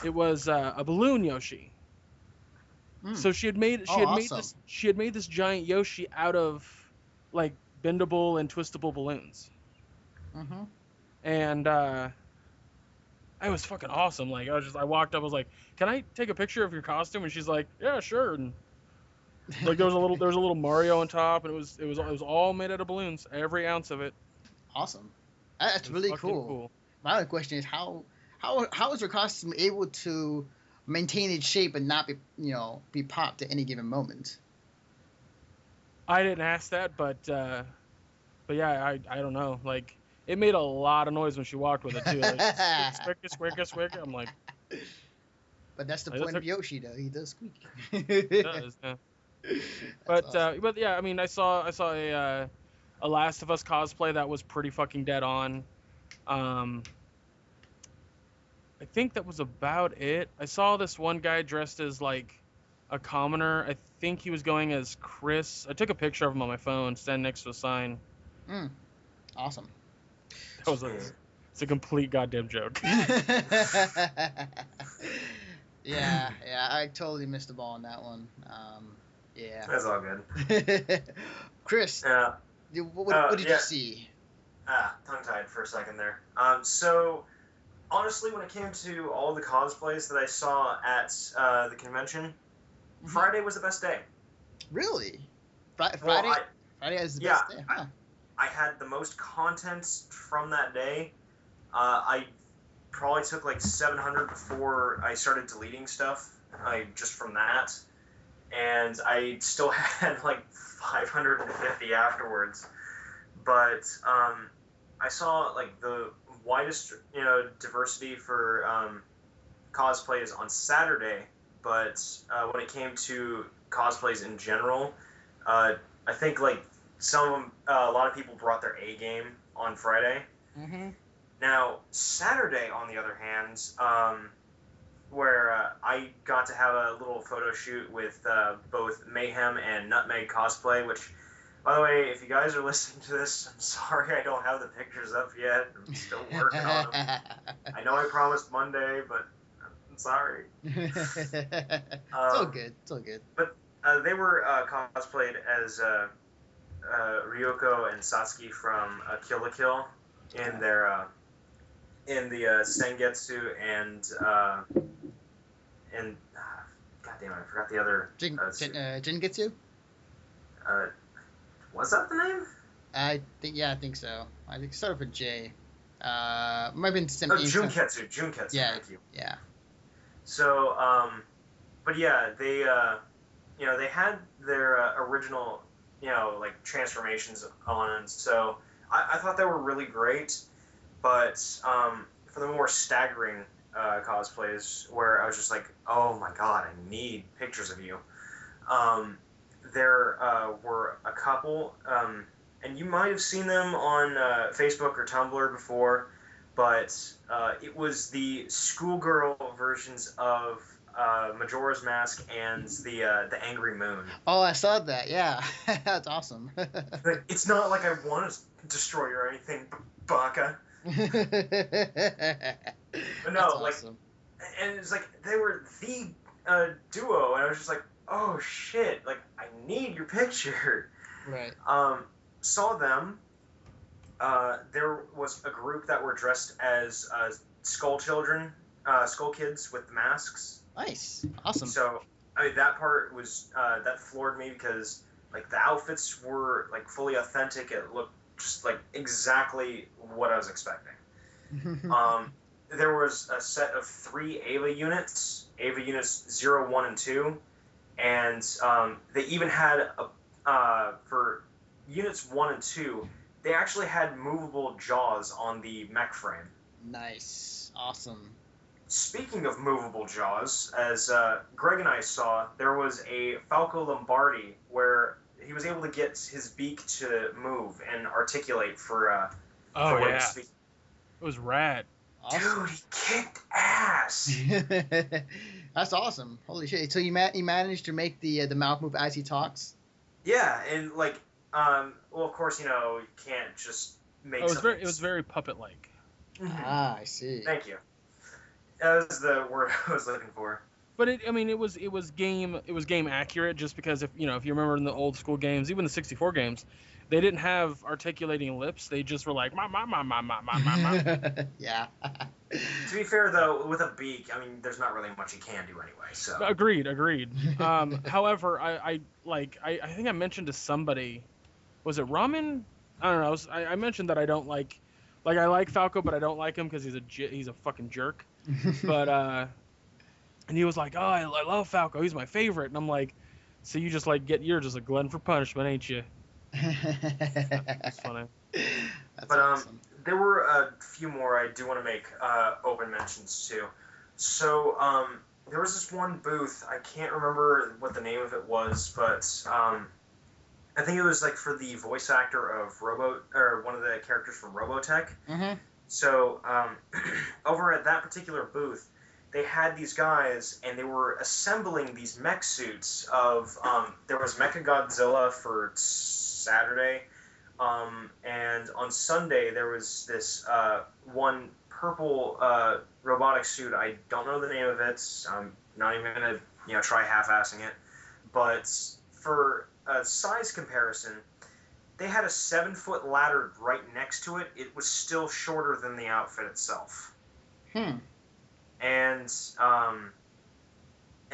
It was a balloon Yoshi. So she had made this giant Yoshi out of like bendable and twistable balloons. Mm-hmm. And it was fucking awesome. Like I walked up, I was like, "Can I take a picture of your costume?" And she's like, "Yeah, sure." And like there was a little Mario on top, and it was all made out of balloons, every ounce of it. Awesome. That's really cool. My other question is how is your costume able to maintain its shape and not be popped at any given moment? I didn't ask that, but yeah, I don't know. Like, it made a lot of noise when she walked with it too. Like, squeak. I'm like. But that's the point of Yoshi, though. He does squeak. He does, yeah. But awesome. But yeah, I mean, I saw a Last of Us cosplay that was pretty fucking dead on. I think that was about it. I saw this one guy dressed as like a commoner. I think he was going as Chris. I took a picture of him on my phone, standing next to a sign. Awesome. It's a complete goddamn joke. Yeah, I totally missed the ball on that one. Yeah. That's all good. Chris, what did you see? Tongue-tied for a second there. So, honestly, when it came to all the cosplays that I saw at the convention, Friday was the best day. Really? Friday is the best day? Huh. I had the most content from that day. I probably took like 700 before I started deleting stuff, just from that. And I still had like 550 afterwards. But I saw like the widest diversity for cosplays on Saturday. But when it came to cosplays in general, I think like a lot of people brought their A game on Friday. Mm-hmm. Now, Saturday, on the other hand, where I got to have a little photo shoot with both Mayhem and Nutmeg Cosplay, which, by the way, if you guys are listening to this, I'm sorry I don't have the pictures up yet. I'm still working on them. I know know I promised Monday, but I'm sorry. It's all good. It's all good. But they were cosplayed as Ryoko and Satsuki from Kill la Kill in their in the Sengetsu and God damn it, I forgot the other. Jingetsu? Was that the name? I think so. I think it started with J. Might have been some. Oh, Junketsu. Yeah, Thank you. yeah. So, but yeah, they they had their original, like transformations on. So I thought they were really great, but for the more staggering cosplays, where I was just like, oh my god, I need pictures of you. There were a couple, and you might have seen them on Facebook or Tumblr before, but it was the schoolgirl versions of Majora's Mask and the Angry Moon. Oh, I saw that. Yeah, that's awesome. But it's not like I want to destroy you or anything, Baka. But no, that's like, awesome. and it's like they were the duo, and I was just like, oh shit, like I need your picture. Right. Saw them. There was a group that were dressed as skull children, skull kids with the masks. Nice. Awesome. So I mean that part was that floored me because like the outfits were like fully authentic. It looked just like exactly what I was expecting. There was a set of 3 Ava units 0, 1, and 2, and they even had for units 1 and 2, they actually had movable jaws on the mech frame. Nice. Awesome. Speaking of movable jaws, as Greg and I saw, there was a Falco Lombardi where he was able to get his beak to move and articulate for Oh what he yeah, was speaking. it was rad. Awesome. Dude, he kicked ass. That's awesome. Holy shit. So you managed to make the mouth move as he talks? Yeah, and like, well, of course, you can't just make. It was very puppet like. Ah, I see. Thank you. That was the word I was looking for. But it was game accurate, just because if you remember in the old school games, even the 64 games, they didn't have articulating lips. They just were like ma. Yeah. To be fair, though, with a beak, I mean, there's not really much you can do anyway. So Agreed. However, I think I mentioned to somebody, was it Ramen? I don't know. I mentioned that I don't like I like Falco, but I don't like him because he's a fucking jerk. But and he was like, oh, I love Falco. He's my favorite. And I'm like, so you just you're just a glutton for punishment, ain't you? That's funny. That's but awesome. there were a few more I do want to make open mentions to. So there was this one booth, I can't remember what the name of it was, but I think it was like for the voice actor of one of the characters from Robotech. Mm-hmm. So over at that particular booth, they had these guys, and they were assembling these mech suits of. There was Mechagodzilla for Saturday, and on Sunday there was this one purple robotic suit. I don't know the name of it. I'm not even gonna try half-assing it, but for a size comparison, they had a 7-foot ladder right next to it. It was still shorter than the outfit itself.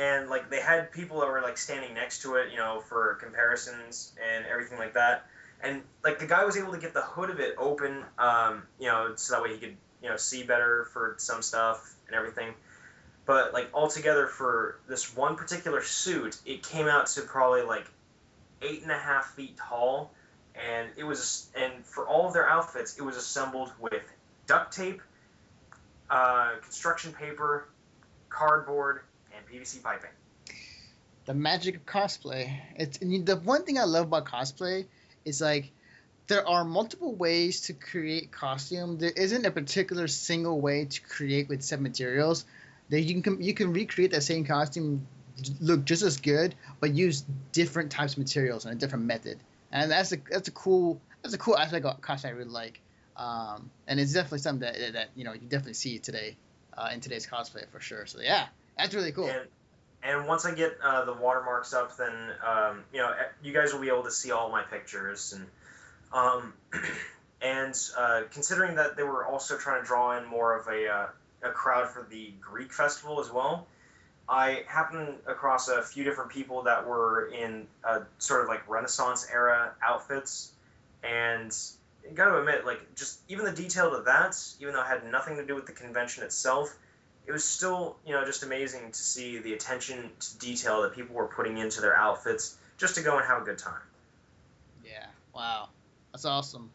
And like they had people that were like standing next to it, for comparisons and everything like that. And like the guy was able to get the hood of it open, so that way he could, see better for some stuff and everything. But like altogether for this one particular suit, it came out to probably like 8.5 feet tall. And for all of their outfits, it was assembled with duct tape, construction paper, cardboard, and PVC piping. The magic of cosplay. The one thing I love about cosplay is like there are multiple ways to create costume. There isn't a particular single way to create with set materials. That you can recreate that same costume, look just as good, but use different types of materials and a different method. And that's a cool aspect of cosplay I really like. And it's definitely something that you definitely see today. in today's cosplay for sure. So yeah, that's really cool. And once I get the watermarks up, then you guys will be able to see all my pictures. And considering that they were also trying to draw in more of a crowd for the Greek festival as well, I happened across a few different people that were in sort of like Renaissance era outfits, and I got to admit, like, just even the detail of that, even though it had nothing to do with the convention itself, it was still, just amazing to see the attention to detail that people were putting into their outfits just to go and have a good time. Yeah, wow, that's awesome.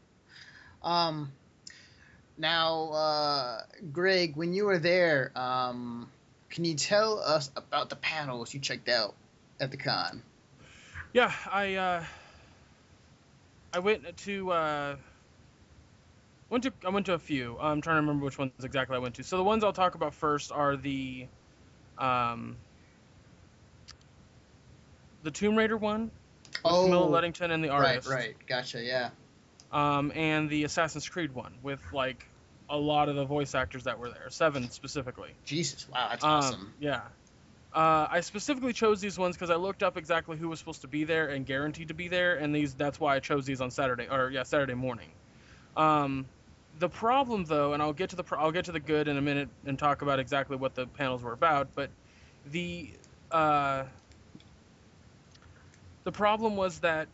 Now, Greg, when you were there, can you tell us about the panels you checked out at the con? Yeah, I went to I went to a few. I'm trying to remember which ones exactly I went to. So the ones I'll talk about first are the Tomb Raider one with Camilla Luddington and the artist. Right, gotcha, yeah. And the Assassin's Creed one with like a lot of the voice actors that were there, 7 specifically. Jesus, wow, that's awesome. Yeah. I specifically chose these ones because I looked up exactly who was supposed to be there and guaranteed to be there, and that's why I chose these on Saturday morning. The problem though, and I'll get to the good in a minute and talk about exactly what the panels were about, but the problem was that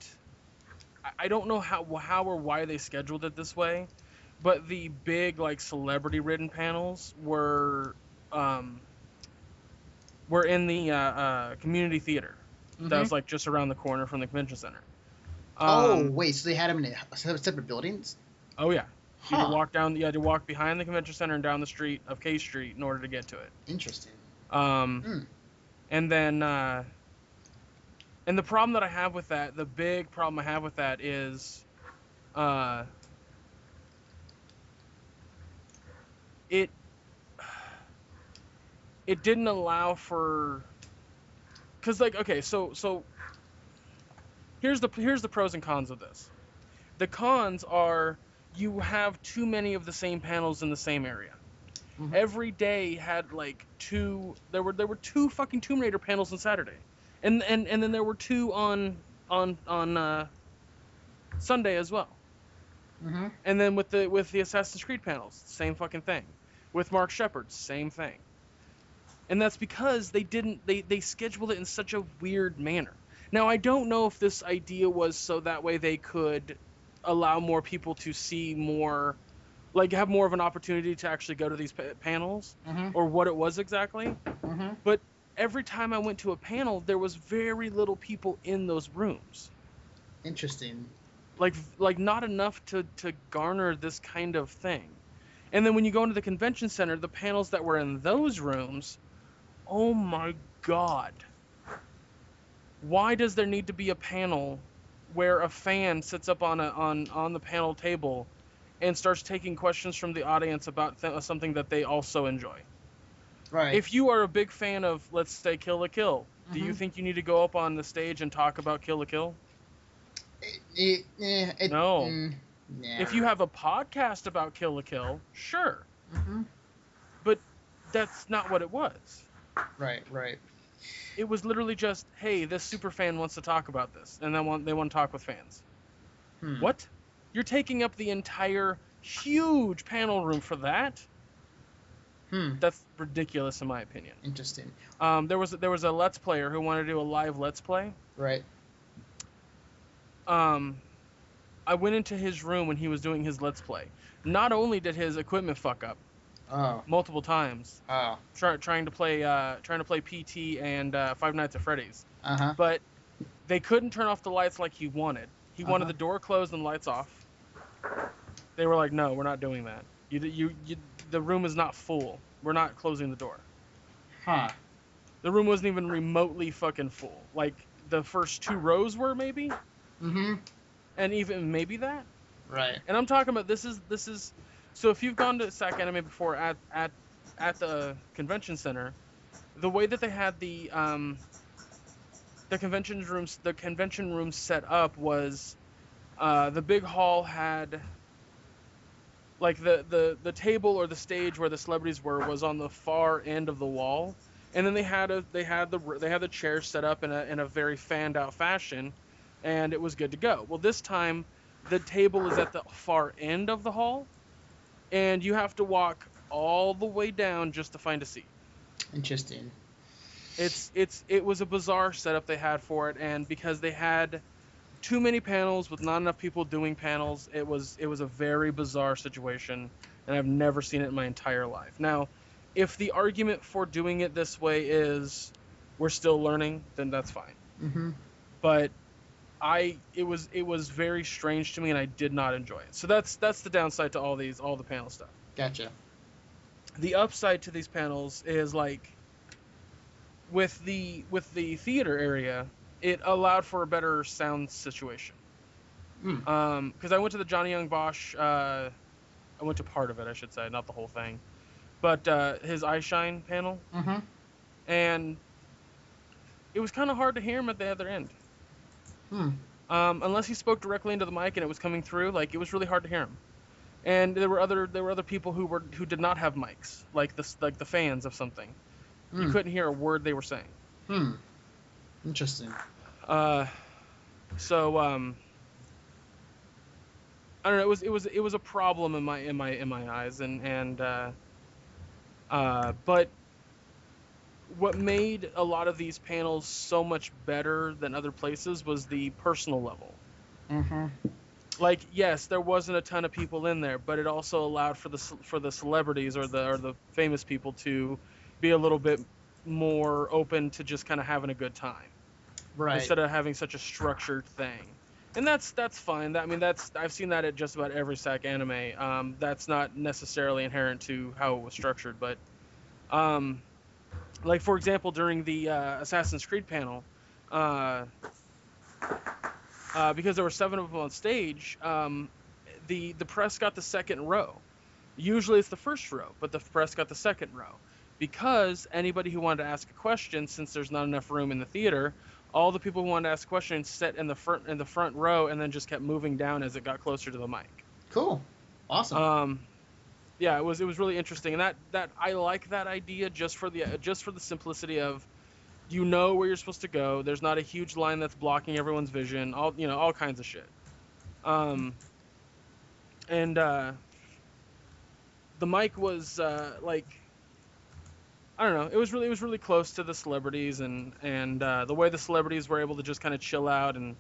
I don't know how or why they scheduled it this way, but the big like celebrity ridden panels were in the community theater. Mm-hmm. That was like just around the corner from the convention center. Wait, so they had them in separate buildings? Oh yeah. Huh. You had to walk behind the convention center and down the street of K Street in order to get to it. Interesting. And then and the problem that I have with that, the big problem I have with that is it didn't allow for, because like, okay, so here's the pros and cons of this. The cons are you have too many of the same panels in the same area. Mm-hmm. Every day had like there were 2 fucking Tomb Raider panels on Saturday. And then there were 2 on Sunday as well. Mm-hmm. And then with the Assassin's Creed panels, same fucking thing. With Mark Shepard, same thing. And that's because they scheduled it in such a weird manner. Now I don't know if this idea was so that way they could allow more people to see more, like have more of an opportunity to actually go to these panels, mm-hmm. or what it was exactly. Mm-hmm. But every time I went to a panel, there was very little people in those rooms. Interesting. Like not enough to garner this kind of thing. And then when you go into the convention center, the panels that were in those rooms, oh my god. Why does there need to be a panel where a fan sits up on the panel table and starts taking questions from the audience about something that they also enjoy? Right. If you are a big fan of, let's say, Kill la Kill, mm-hmm. do you think you need to go up on the stage and talk about Kill la Kill? No. If you have a podcast about Kill la Kill, sure. Mm-hmm. But that's not what it was. Right. It was literally just, hey, this super fan wants to talk about this, and they want to talk with fans. What? You're taking up the entire huge panel room for that? That's ridiculous in my opinion. Interesting. There was a Let's Player who wanted to do a live Let's Play. Right. I went into his room when he was doing his Let's Play. Not only did his equipment fuck up multiple times, trying to play PT and Five Nights at Freddy's, but they couldn't turn off the lights like he wanted. He wanted the door closed and lights off. They were like, no, we're not doing that. The room is not full. We're not closing the door. The room wasn't even remotely fucking full. Like, the first 2 rows were, maybe? Mm-hmm. And even maybe that? Right. And I'm talking about, this is... So if you've gone to SAC Anime before at the convention center, the way that they had the convention rooms set up was, the big hall had... like the table or the stage where the celebrities were was on the far end of the wall, and then they had the chairs set up in a very fanned out fashion, and it was good to go. Well, this time the table is at the far end of the hall, and you have to walk all the way down just to find a seat. Interesting. It was a bizarre setup they had for it, and because they had too many panels with not enough people doing panels, it was a very bizarre situation, and I've never seen it in my entire life. Now, if the argument for doing it this way is we're still learning, then that's fine. Mm-hmm. But it was very strange to me, and I did not enjoy it. So that's the downside to all the panel stuff. Gotcha. The upside to these panels is like with the theater area, it allowed for a better sound situation. Because I went to the Johnny Young Bosch, I went to part of it, I should say, not the whole thing, but his Eye Shine panel, and it was kind of hard to hear him at the other end. Unless he spoke directly into the mic and it was coming through, like it was really hard to hear him. And there were other people who did not have mics, like the fans of something. You couldn't hear a word they were saying. Interesting. So I don't know. It was a problem in my eyes, but what made a lot of these panels so much better than other places was the personal level. Like, yes, there wasn't a ton of people in there, but it also allowed for the celebrities or the famous people to be a little bit more open to just kind of having a good time, Right. instead of having such a structured thing. And that's fine. I've seen that at just about every SAC anime. That's not necessarily inherent to how it was structured, but like for example, during the Assassin's Creed panel, because there were 7 of them on stage, the press got the second row. Usually it's the first row, but the press got the second row because anybody who wanted to ask a question, since there's not enough room in the theater, all the people who wanted to ask questions sat in the front row and then just kept moving down as it got closer to the mic. Cool. Awesome. Yeah, it was really interesting, and that I like that idea just for the simplicity of, you know where you're supposed to go. There's not a huge line that's blocking everyone's vision. All kinds of shit. And the mic was like, I don't know. It was really close to the celebrities, and the way the celebrities were able to just kind of chill out, and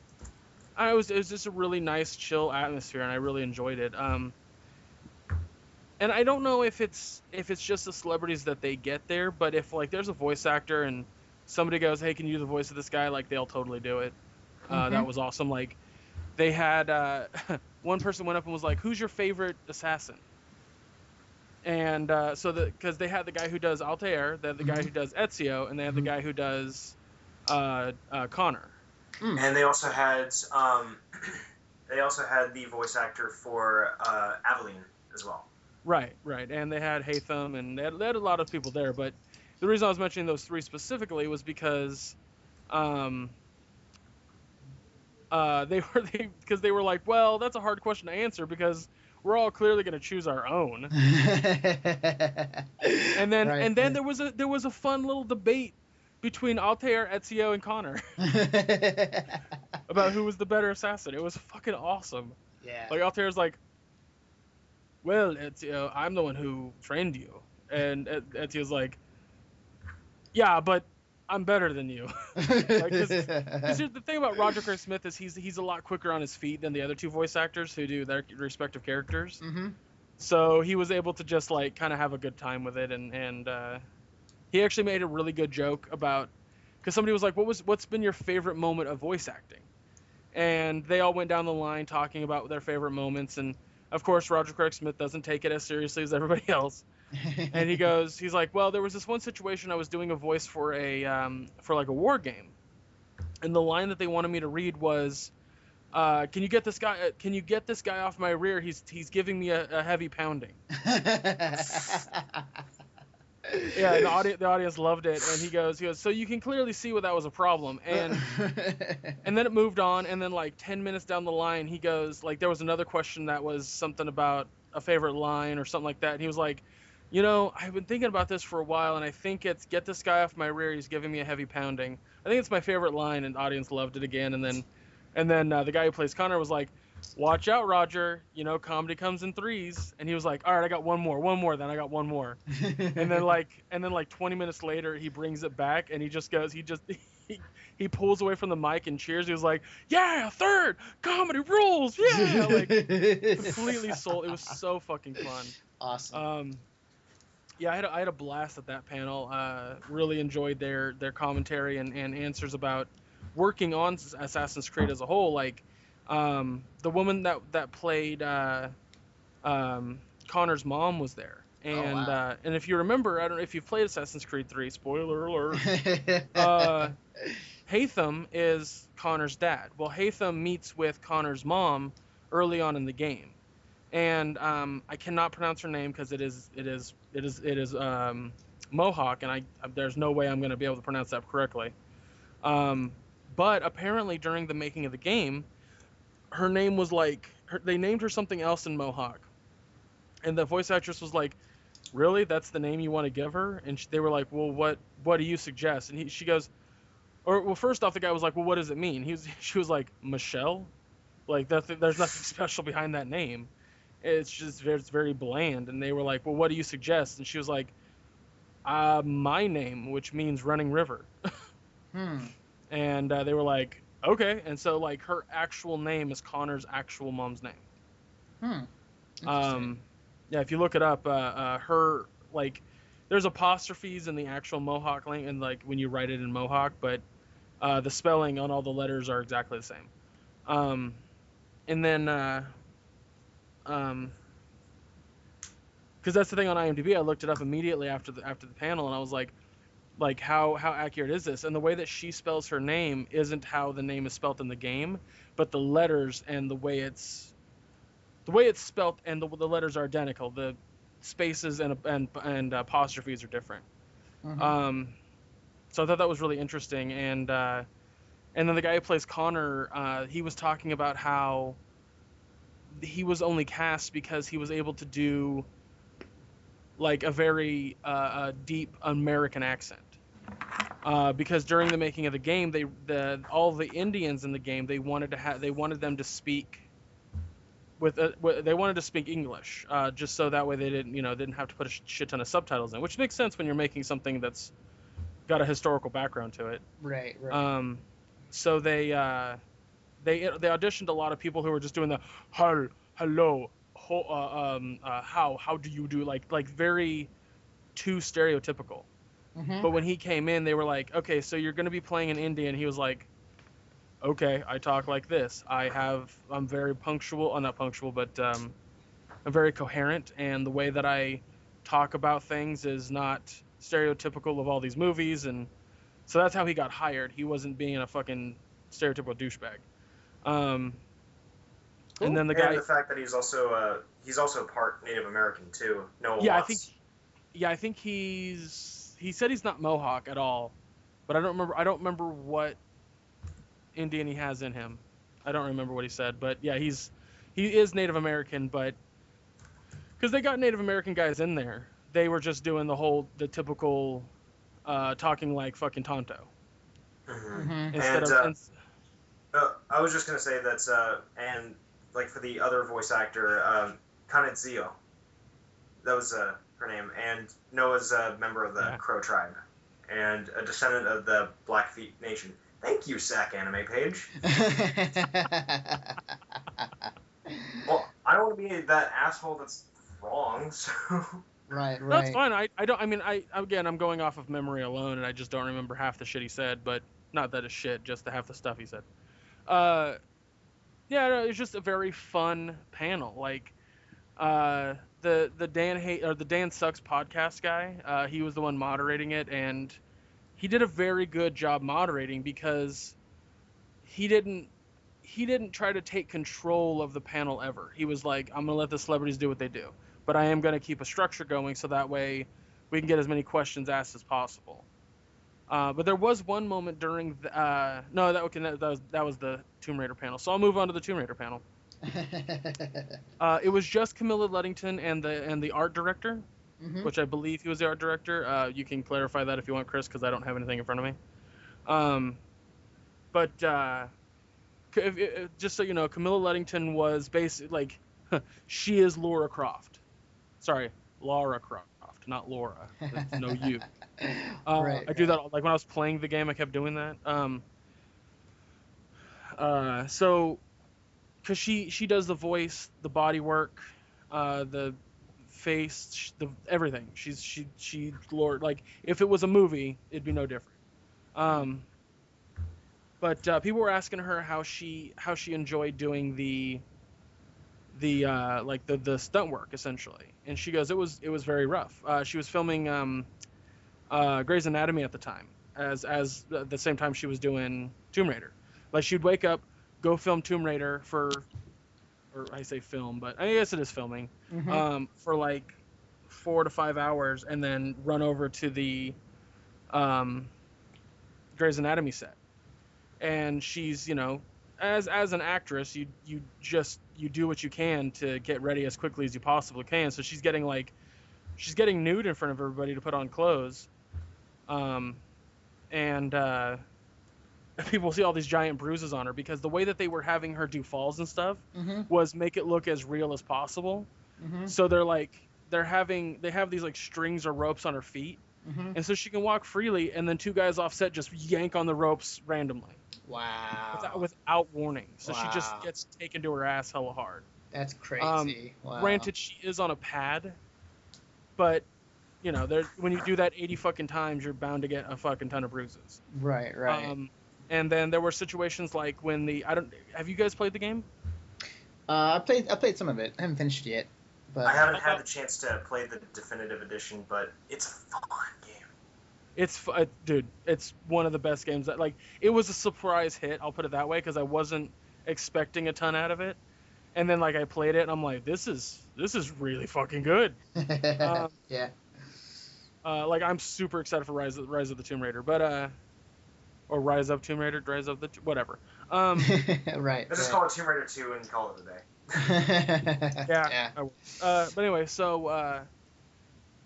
it was just a really nice chill atmosphere, and I really enjoyed it. And I don't know if it's just the celebrities that they get there, but if like there's a voice actor and somebody goes, "Hey, can you do the voice of this guy?" Like they'll totally do it. That was awesome. Like they had one person went up and was like, "Who's your favorite assassin?" And because they had the guy who does Altair, they had the guy who does Ezio, and they had the guy who does Connor. And they also had the voice actor for Aveline as well. Right, and they had Hatham, and they had a lot of people there. But the reason I was mentioning those 3 specifically was because they were like, well, that's a hard question to answer because we're all clearly going to choose our own. and then there was a fun little debate between Altair, Ezio, and Connor about who was the better assassin. It was fucking awesome. Yeah. Like Altair's like, well, Ezio, I'm the one who trained you, and Ezio's like, yeah, but I'm better than you. Because the thing about Roger Craig Smith is he's a lot quicker on his feet than the other 2 voice actors who do their respective characters. So he was able to just like kind of have a good time with it, and he actually made a really good joke about, because somebody was like, what's been your favorite moment of voice acting? And they all went down the line talking about their favorite moments, and of course Roger Craig Smith doesn't take it as seriously as everybody else. And he's like, well, there was this one situation I was doing a voice for like a war game, and the line that they wanted me to read was, can you get this guy off my rear? He's giving me a heavy pounding. Yeah, the audience loved it, and he goes, so you can clearly see where that was a problem, and then it moved on, and then like 10 minutes down the line, he goes, like there was another question that was something about, a favorite line or something like that. And he was like, you know, I've been thinking about this for a while, and I think it's "Get this guy off my rear. He's giving me a heavy pounding." I think it's my favorite line, and the audience loved it again. And then the guy who plays Connor was like, "Watch out, Roger. You know, comedy comes in threes." And he was like, "All right, I got one more. Then I got one more." And then like 20 minutes later, he brings it back, and he pulls away from the mic and cheers. He was like, "Yeah, third comedy rules, yeah!" Like completely sold. It was so fucking fun. Awesome. Yeah, I had a blast at that panel. Really enjoyed their commentary and answers about working on Assassin's Creed as a whole. Like, the woman that played Connor's mom was there, and wow. and if you remember, I don't know if you've played Assassin's Creed 3. Spoiler alert. Haytham is Connor's dad. Well, Haytham meets with Connor's mom early on in the game, and I cannot pronounce her name because it is Mohawk, and I there's no way I'm going to be able to pronounce that correctly. But apparently during the making of the game, her name was they named her something else in Mohawk, and the voice actress was like, "Really? That's the name you want to give her?" And they were like, "Well, what do you suggest?" And she goes, well, first off, the guy was like, "Well, what does it mean?" She was like, "Michelle." Like there's nothing special behind that name. It's just it's very bland. And they were like, "Well, what do you suggest?" And she was like, "My name, which means running river." And they were like, "Okay." And so like her actual name is Connor's actual mom's name. Yeah, if you look it up, her like there's apostrophes in the actual Mohawk language, and like when you write it in Mohawk, but the spelling on all the letters are exactly the same. And then because that's the thing on IMDb, I looked it up immediately after the panel, and I was like how accurate is this? And the way that she spells her name isn't how the name is spelt in the game, but the letters and the way it's spelt and the letters are identical. The spaces and apostrophes are different. So I thought that was really interesting. And then the guy who plays Connor, he was talking about how he was only cast because he was able to do like a very deep American accent. Because during the making of the game, all the Indians in the game, they wanted them to speak they wanted to speak English, just so that way they didn't have to put a shit ton of subtitles in, which makes sense when you're making something that's got a historical background to it. Right. So they auditioned a lot of people who were just doing the hello, how do you do, like very too stereotypical. But when he came in, they were like, "Okay, so you're going to be playing an Indian." He was like, "Okay, I talk like this. I'm very punctual, not punctual, but I'm very coherent, and the way that I talk about things is not stereotypical of all these movies." And so that's how he got hired. He wasn't being a fucking stereotypical douchebag. And then the fact that he's also part Native American too. Noah Watts. I think he said he's not Mohawk at all, but I don't remember what Indian he has in him. I don't remember what he said, but yeah, he is Native American, but because they got Native American guys in there, they were just doing the typical talking like fucking Tonto. Instead of I was just gonna say that and like for the other voice actor, Kanetsuyo, that was her name, and Noah's a member of the Crow tribe and a descendant of the Blackfeet Nation. Thank you, Sack Anime Page. Well, I don't want to be that asshole that's wrong, so... Right. That's fine. I'm going off of memory alone, and I just don't remember half the shit he said, but not that it's shit, just the half the stuff he said. It was just a very fun panel. Like, the Dan Sucks podcast guy, he was the one moderating it, and he did a very good job moderating because he didn't try to take control of the panel ever. He was like, "I'm gonna let the celebrities do what they do, but I am gonna keep a structure going so that way we can get as many questions asked as possible." But there was one moment during that was the Tomb Raider panel. So I'll move on to the Tomb Raider panel. It was just Camilla Luddington and the art director, Hmm. which I believe he was the art director. You can clarify that if you want, Chris, because I don't have anything in front of me. Um, but just so you know, Camilla Luddington was basically like she is Laura Croft. Sorry, Lara Croft, not Laura. There's no you. Right, I do right. that like when I was playing the game. I kept doing that. So because she does the voice, the body work, the face, the everything. She Lord, like if it was a movie, it'd be no different. Um, but people were asking her how she enjoyed doing the like the stunt work essentially, and she goes it was very rough. She was filming Grey's Anatomy at the time, as the same time she was doing Tomb Raider. Like she'd wake up, go film Tomb Raider or I say film, but I guess it is filming, Hmm. for like 4 to 5 hours, and then run over to the um, Grey's Anatomy set. And she's, as an actress, you do what you can to get ready as quickly as you possibly can. So she's getting nude in front of everybody to put on clothes, um, and people see all these giant bruises on her because the way that they were having her do falls and stuff Hmm. was make it look as real as possible. Hmm. So they have these like strings or ropes on her feet, Hmm. and so she can walk freely, and then two guys offset just yank on the ropes randomly Wow. without warning. So she just Wow. gets taken to her ass hella hard. That's Um, crazy. Wow. Granted, she is on a pad, but when you do that 80 fucking times, you're bound to get a fucking ton of bruises. Right, right. And then there were situations like when I don't have you guys played the game? I played some of it. I haven't finished it yet, I but haven't had the chance to play the definitive edition, but it's a fun game. Dude, it's one of the best games that like it was a surprise hit. I'll put it that way because I wasn't expecting a ton out of it, and then like I played it and I'm like, this is really fucking good. Um, yeah. like I'm super excited for Rise of the Tomb Raider, but or Rise of Tomb Raider, Rise of the whatever. Um, Right, Let's just right. call it Tomb Raider 2 and call it a day. yeah. Yeah. But anyway, so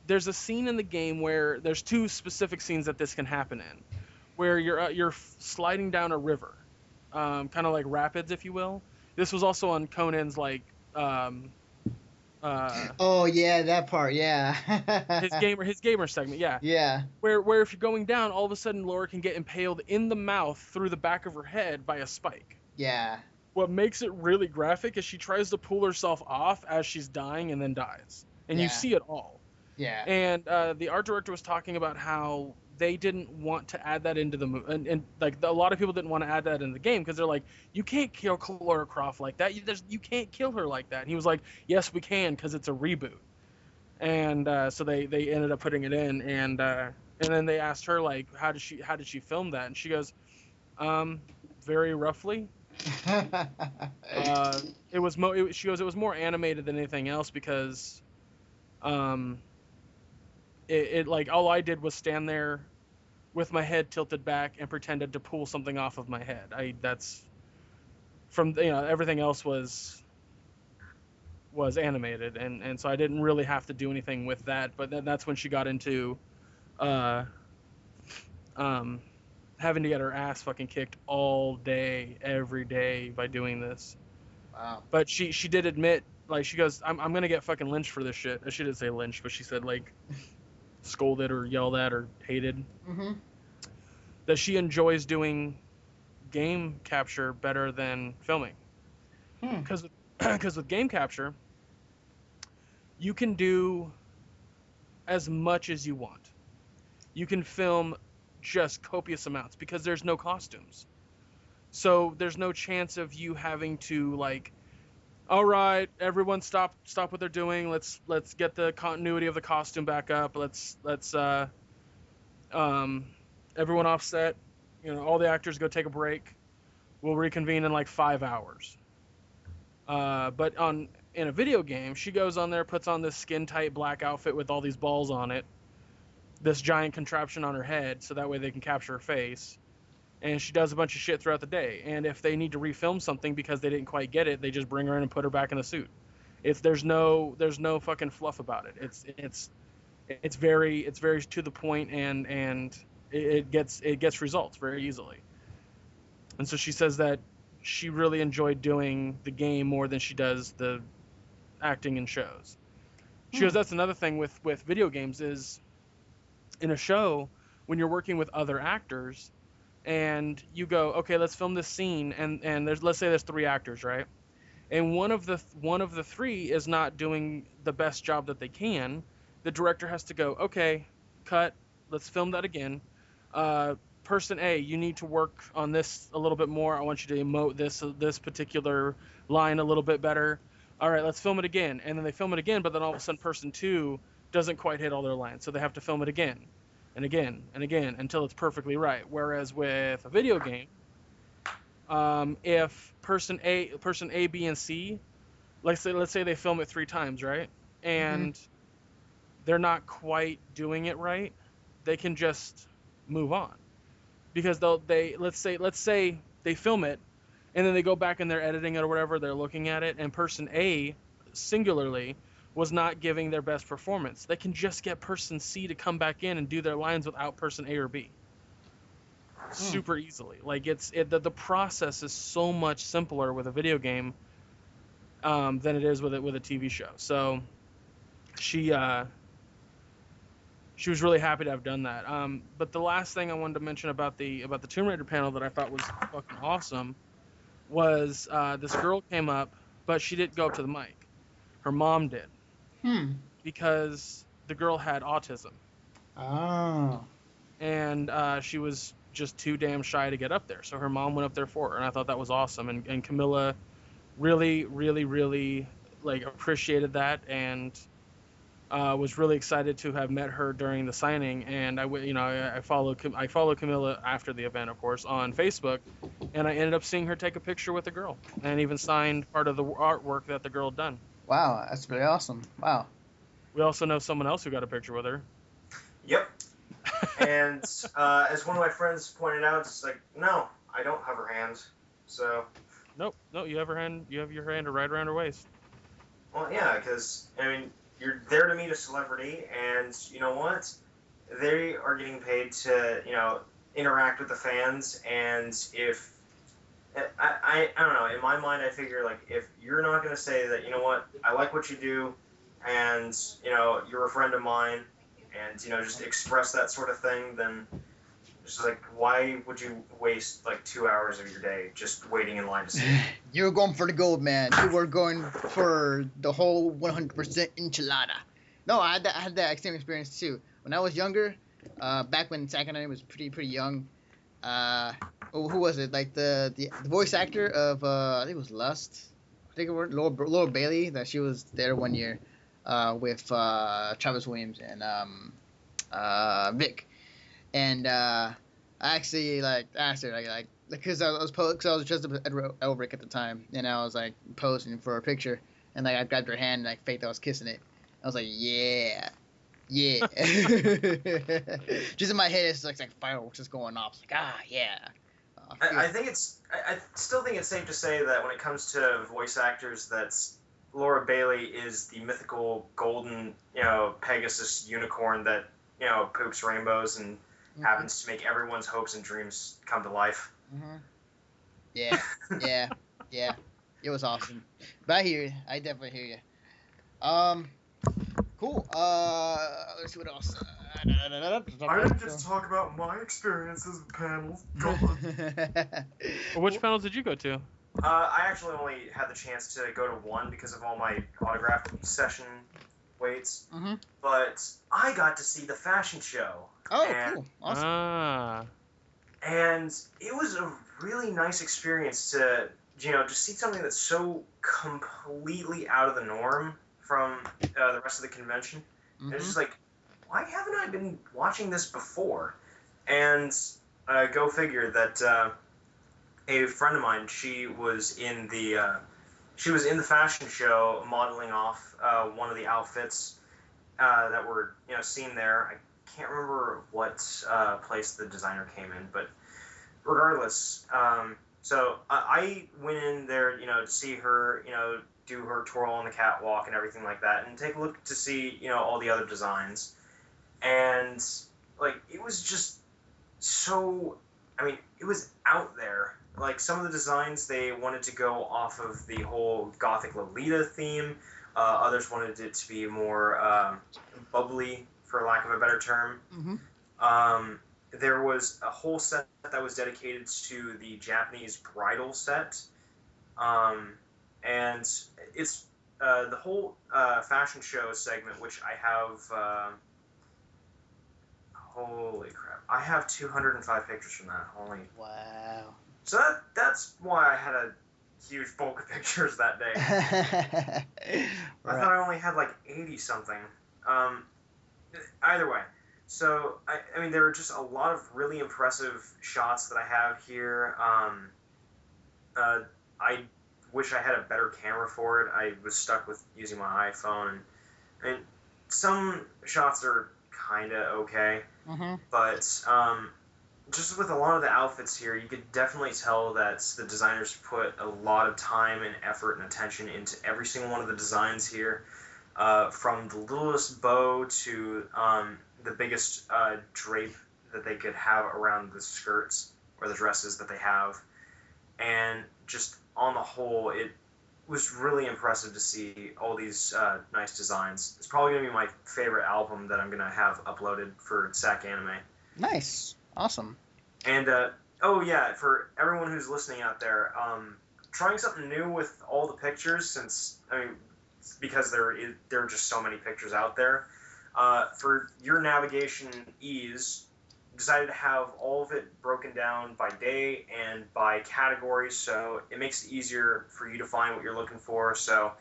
there's a scene in the game where there's two specific scenes that this can happen in, where you're sliding down a river, kind of like rapids, if you will. This was also on Conan's like uh, Oh yeah, that part. Yeah. his gamer segment, yeah. Yeah. Where if you're going down, all of a sudden Laura can get impaled in the mouth through the back of her head by a spike. Yeah. What makes it really graphic is she tries to pull herself off as she's dying and then dies, and you Yeah. see it all. Yeah. And the art director was talking about how they didn't want to add that into the movie, and like a lot of people didn't want to add that in the game because they're like, you can't kill Laura Croft like that. You can't kill her like that. And he was like, yes, we can because it's a reboot. And so they ended up putting it in, and then they asked her like, how did she film that? And she goes, very roughly. It was she goes, it was more animated than anything else because it like all I did was stand there with my head tilted back and pretended to pull something off of my head. That's from everything else was animated, and so I didn't really have to do anything with that. But then that's when she got into uh having to get her ass fucking kicked all day every day by doing this. Wow. But she did admit, like, she goes, I'm gonna get fucking lynched for this shit. She didn't say lynched, but she said like scolded or yelled at or hated. Hmm. That she enjoys doing game capture better than filming. Hmm. Because with game capture, you can do as much as you want. You can film just copious amounts because there's no costumes. So there's no chance of you having to like, all right, everyone stop what they're doing. Let's get the continuity of the costume back up. Let's everyone offset. All the actors go take a break. We'll reconvene in like 5 hours. But in a video game, she goes on there, puts on this skin tight black outfit with all these balls on it, this giant contraption on her head, so that way they can capture her face. and she does a bunch of shit throughout the day. And if they need to refilm something because they didn't quite get it, they just bring her in and put her back in the suit. There's no fucking fluff about it. It's very to the point, and it gets results very easily. And so she says that she really enjoyed doing the game more than she does the acting in shows. She goes, that's another thing with video games is in a show when you're working with other actors and you go, okay, let's film this scene, and let's say there's 3 actors, right? And one of the 3 is not doing the best job that they can. The director has to go, okay, cut, let's film that again. Person A, you need to work on this a little bit more. I want you to emote this particular line a little bit better. All right, let's film it again. And then they film it again, but then all of a sudden person 2 doesn't quite hit all their lines. So they have to film it again and again and again until it's perfectly right. Whereas with a video game, if person A, B, and C, let's say they film it 3 times, right? And they're not quite doing it right, they can just move on. Because let's say they film it and then they go back and they're editing it or whatever, they're looking at it, and person A singularly was not giving their best performance. They can just get person C to come back in and do their lines without person A or B. Super easily. Like the process is so much simpler with a video game than it is with a TV show. So she was really happy to have done that. But the last thing I wanted to mention about the Tomb Raider panel that I thought was fucking awesome was this girl came up, but she didn't go up to the mic. Her mom did. Because the girl had autism. Oh. And she was just too damn shy to get up there. So her mom went up there for her, and I thought that was awesome. And Camilla really, really, really appreciated that, and was really excited to have met her during the signing. And I follow Camilla after the event, of course, on Facebook, and I ended up seeing her take a picture with the girl, and even signed part of the artwork that the girl had done. Wow, that's pretty awesome. Wow. We also know someone else who got a picture with her. Yep. And as one of my friends pointed out, it's like, no, I don't have her hand. So. Nope. No, you have your hand right around her waist. Well, yeah, because you're there to meet a celebrity, and you know what? They are getting paid to interact with the fans, and if I don't know, in my mind, I figure if you're not gonna say that, you know what, I like what you do, and you're a friend of mine, and just express that sort of thing, then it's why would you waste 2 hours of your day just waiting in line to see it? You were going for the gold, man. You were going for the whole 100% enchilada. No, I had that same experience too. When I was younger, back when Sakanai was pretty young, who was it? The voice actor of I think it was Lust. I think it was Laura Bailey. That she was there one year with Travis Williams and Vic. And I actually asked her because I was just at Elric at the time, and I was posing for a picture, and I grabbed her hand and faked I was kissing it. I was like, yeah. Just in my head, it's like fireworks just going off. It's yeah. I still think it's safe to say that when it comes to voice actors, that Laura Bailey is the mythical golden, Pegasus unicorn that poops rainbows and happens to make everyone's hopes and dreams come to life. Yeah. It was awesome. But I hear you. I definitely hear you. Cool. Let's see what else. I didn't just talk about my experiences with panels. Well, which panels did you go to? I actually only had the chance to go to one because of all my autograph session waits. But I got to see the fashion show. Oh, cool. Awesome. And it was a really nice experience to, just see something that's so completely out of the norm from the rest of the convention. And it's just why haven't I been watching this before? And go figure that a friend of mine, she was in the fashion show modeling off one of the outfits that were seen there. I can't remember what place the designer came in, but regardless, so I went in there, to see her, do her twirl on the catwalk and everything like that, and take a look to see, all the other designs. And, like, it was just so, I mean, it was out there. Like, some of the designs, they wanted to go off of the whole Gothic Lolita theme. Others wanted it to be more bubbly, for lack of a better term. Mm-hmm. There was a whole set that was dedicated to the Japanese bridal set. And it's the whole fashion show segment, which I have... holy crap. I have 205 pictures from that. Holy... Wow. So that's why I had a huge bulk of pictures that day. Right. I thought I only had like 80-something. Either way. So, I mean, there are just a lot of really impressive shots that I have here. I wish I had a better camera for it. I was stuck with using my iPhone. And some shots are kind of okay. Mm-hmm. But just with a lot of the outfits here, you could definitely tell that the designers put a lot of time and effort and attention into every single one of the designs here. From the littlest bow to the biggest drape that they could have around the skirts or the dresses that they have. And just on the whole, it was really impressive to see all these nice designs. It's probably going to be my favorite album that I'm going to have uploaded for SAC Anime. Nice. Awesome. And, oh yeah, for everyone who's listening out there, trying something new with all the pictures, since, I mean, because there are just so many pictures out there. For your navigation ease, decided to have all of it broken down by day and by category, so it makes it easier for you to find what you're looking for. So,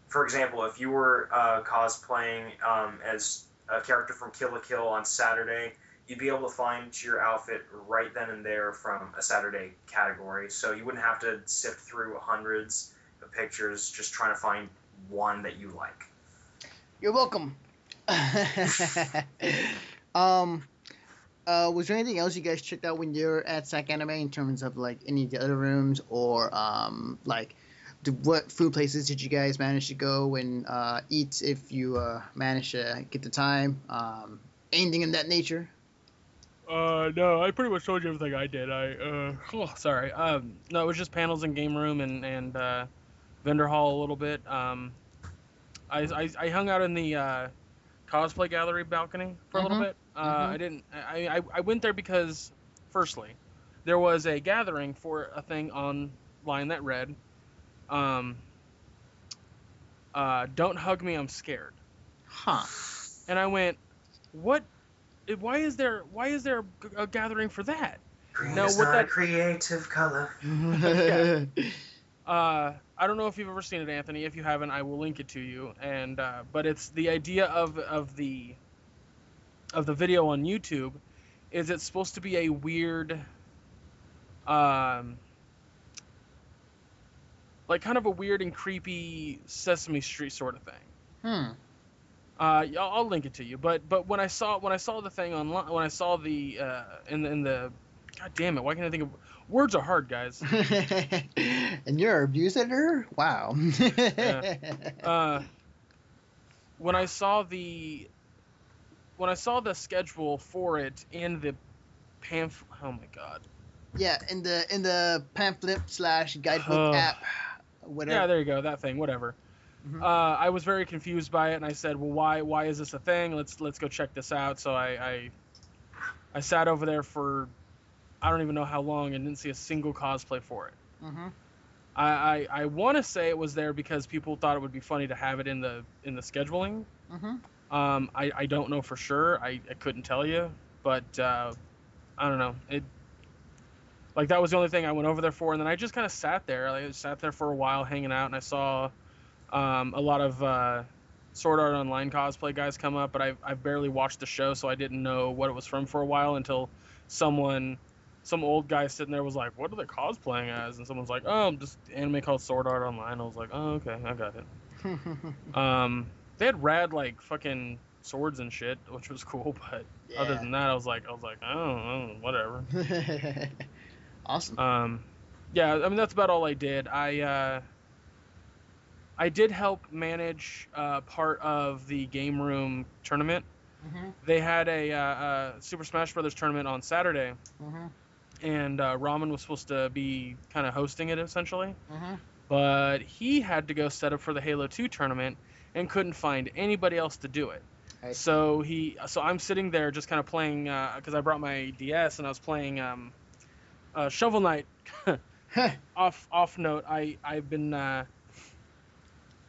for example, if you were cosplaying as a character from Kill la Kill on Saturday, you'd be able to find your outfit right then and there from a Saturday category, so you wouldn't have to sift through hundreds of pictures just trying to find one that you like. You're welcome. Was there anything else you guys checked out when you were at SAC Anime in terms of like any of the other rooms, or what food places did you guys manage to go and eat if you managed to get the time? Anything in that nature? No, I pretty much told you everything I did. Sorry. No, it was just panels and game room and vendor hall a little bit. I hung out in the cosplay gallery balcony for a little bit. I went there because, firstly, there was a gathering for a thing online that read, "Don't hug me, I'm scared." Huh. And I went, "What? Why is there a gathering for that?" Green is not a creative color. I don't know if you've ever seen it, Anthony. If you haven't, I will link it to you. And but it's the idea of the video on YouTube is it's supposed to be a weird, like kind of a weird and creepy Sesame Street sort of thing. I'll link it to you. But when I saw the thing online, when I saw the in the God damn it, why can't I think of words are hard, guys. And you're a abuse editor? Wow. Yeah. When I saw the schedule for it in the pamphlet, oh my god. Yeah, in the pamphlet / guidebook app, whatever. Yeah, there you go, that thing, whatever. I was very confused by it, and I said, well, why is this a thing? Let's go check this out. So I sat over there for I don't even know how long and didn't see a single cosplay for it. I want to say it was there because people thought it would be funny to have it in the scheduling. I don't know for sure. I couldn't tell you, but I don't know. Like that was the only thing I went over there for, and then I just kind of sat there. I sat there for a while hanging out, and I saw a lot of Sword Art Online cosplay guys come up, but I've barely watched the show, so I didn't know what it was from for a while until some old guy sitting there was like, what are they cosplaying as? And someone's like, oh, just anime called Sword Art Online. I was like, oh, okay, I got it. They had rad, like, fucking swords and shit, which was cool, but other than that, I was like, oh, whatever. Awesome. Yeah, I mean that's about all I did. I did help manage part of the game room tournament. Mhm. They had a Super Smash Brothers tournament on Saturday, Mhm. and Ramen was supposed to be kind of hosting it essentially, Mhm. but he had to go set up for the Halo 2 tournament and couldn't find anybody else to do it. I see. So I'm sitting there just kind of playing because I brought my DS and I was playing Shovel Knight. Off note,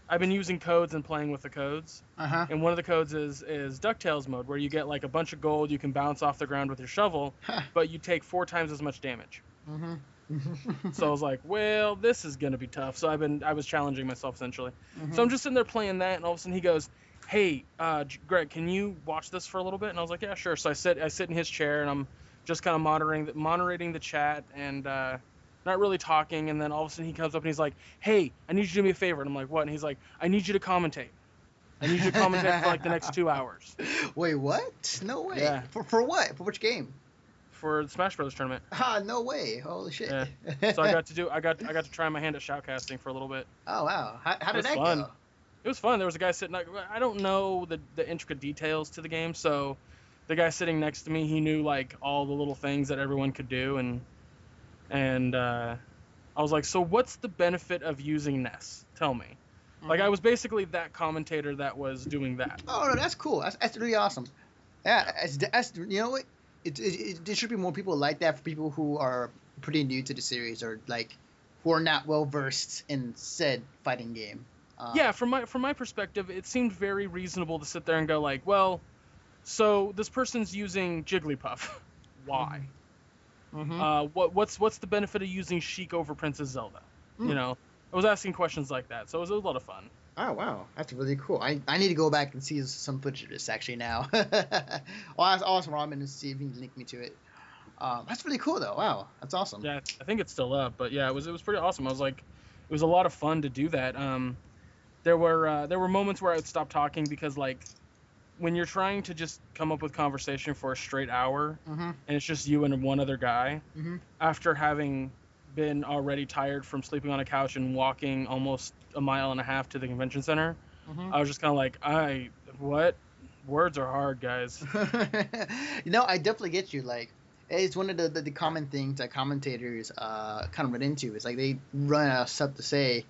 I've been using codes and playing with the codes. Uh-huh. And one of the codes is DuckTales mode, where you get like a bunch of gold, you can bounce off the ground with your shovel, but you take 4 times as much damage. Mhm. So I was like, well, this is gonna be tough. So I was challenging myself essentially. Mhm. So I'm just sitting there playing that, and all of a sudden he goes, "Hey, Greg, can you watch this for a little bit?" And I was like, "Yeah, sure." So I sit in his chair, and I'm just kind of moderating the chat and not really talking. And then all of a sudden he comes up and he's like, "Hey, I need you to do me a favor." And I'm like, "What?" And he's like, "I need you to commentate. I need you to commentate for like the next 2 hours." Wait, what? No way. Yeah. For what? For which game? For the Smash Brothers tournament. No way. Holy shit. Yeah. So I got to try my hand at shoutcasting for a little bit. Oh wow. How did was that fun. go? It was fun. There was a guy sitting. I don't know the intricate details to the game, so the guy sitting next to me, he knew like all the little things that everyone could do, and I was like, so what's the benefit of using Ness? Tell me. Like I was basically that commentator that was doing that. Oh no, that's cool. That's really awesome. Yeah, that's you know what? There should be more people like that for people who are pretty new to the series or like who are not well versed in said fighting game. Yeah, from my perspective, it seemed very reasonable to sit there and go like, well, so this person's using Jigglypuff. Why? Mm-hmm. What's the benefit of using Sheik over Princess Zelda? Mm. You know, I was asking questions like that, so it was a lot of fun. Oh wow, that's really cool. I need to go back and see some footage of this actually now. I'll ask Ramen to see if he can link me to it. That's really cool though. Wow, that's awesome. Yeah, I think it's still up, but yeah, it was pretty awesome. I was like, it was a lot of fun to do that. There were moments where I would stop talking because like when you're trying to just come up with conversation for a straight hour Mm-hmm. and it's just you and one other guy, Mm-hmm. after having been already tired from sleeping on a couch and walking almost a mile and a half to the convention center, Mm-hmm. I was just kind of like, what? Words are hard, guys. I definitely get you. Like, it's one of the common things that commentators kind of run into. It's like they run out of stuff to say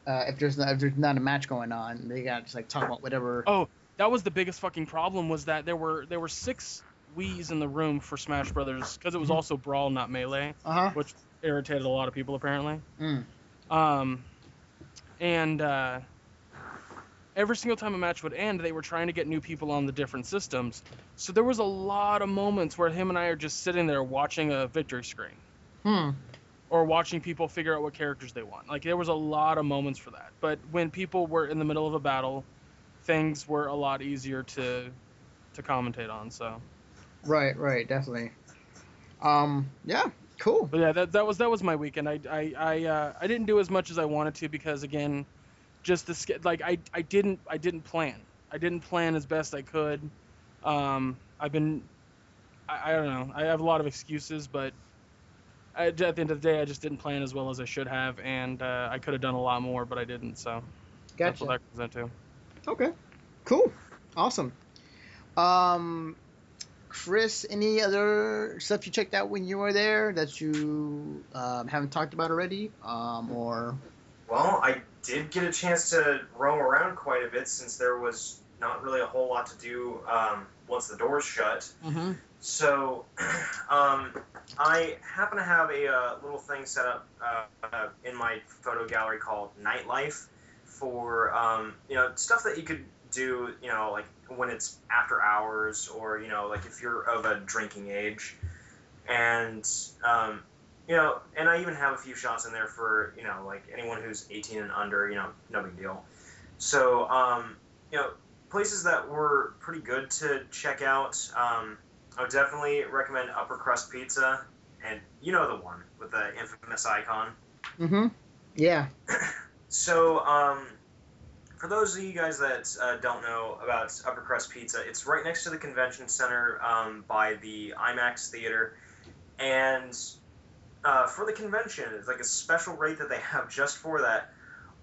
if there's not a match going on. They got to just like talk about whatever. Oh, that was the biggest fucking problem was that there were 6 Wiis in the room for Smash Brothers because it was also Brawl, not Melee, Uh-huh. which irritated a lot of people apparently. Mm. And every single time a match would end, they were trying to get new people on the different systems. So there was a lot of moments where him and I are just sitting there watching a victory screen. Or watching people figure out what characters they want. Like, there was a lot of moments for that. But when people were in the middle of a battle, things were a lot easier to commentate on, so. Right, definitely. Yeah, cool. But yeah, that was my weekend. I didn't do as much as I wanted to because, again, just I didn't plan. I didn't plan as best I could. I don't know. I have a lot of excuses, but at the end of the day, I just didn't plan as well as I should have, and I could have done a lot more, but I didn't. So that's Gotcha. what that comes into. Okay, cool, awesome. Chris, any other stuff you checked out when you were there that you haven't talked about already, or? Well, I did get a chance to roam around quite a bit since there was not really a whole lot to do once the doors shut. Mm-hmm. So, I happen to have a little thing set up in my photo gallery called Nightlife for stuff that you could do, like when it's after hours or like if you're of a drinking age, and and I even have a few shots in there for like anyone who's 18 and under, no big deal. So places that were pretty good to check out. I would definitely recommend Upper Crust Pizza, and the one with the infamous icon. Mm-hmm. Yeah. So, for those of you guys that don't know about Upper Crust Pizza, it's right next to the convention center by the IMAX theater, and for the convention, it's like a special rate that they have just for that.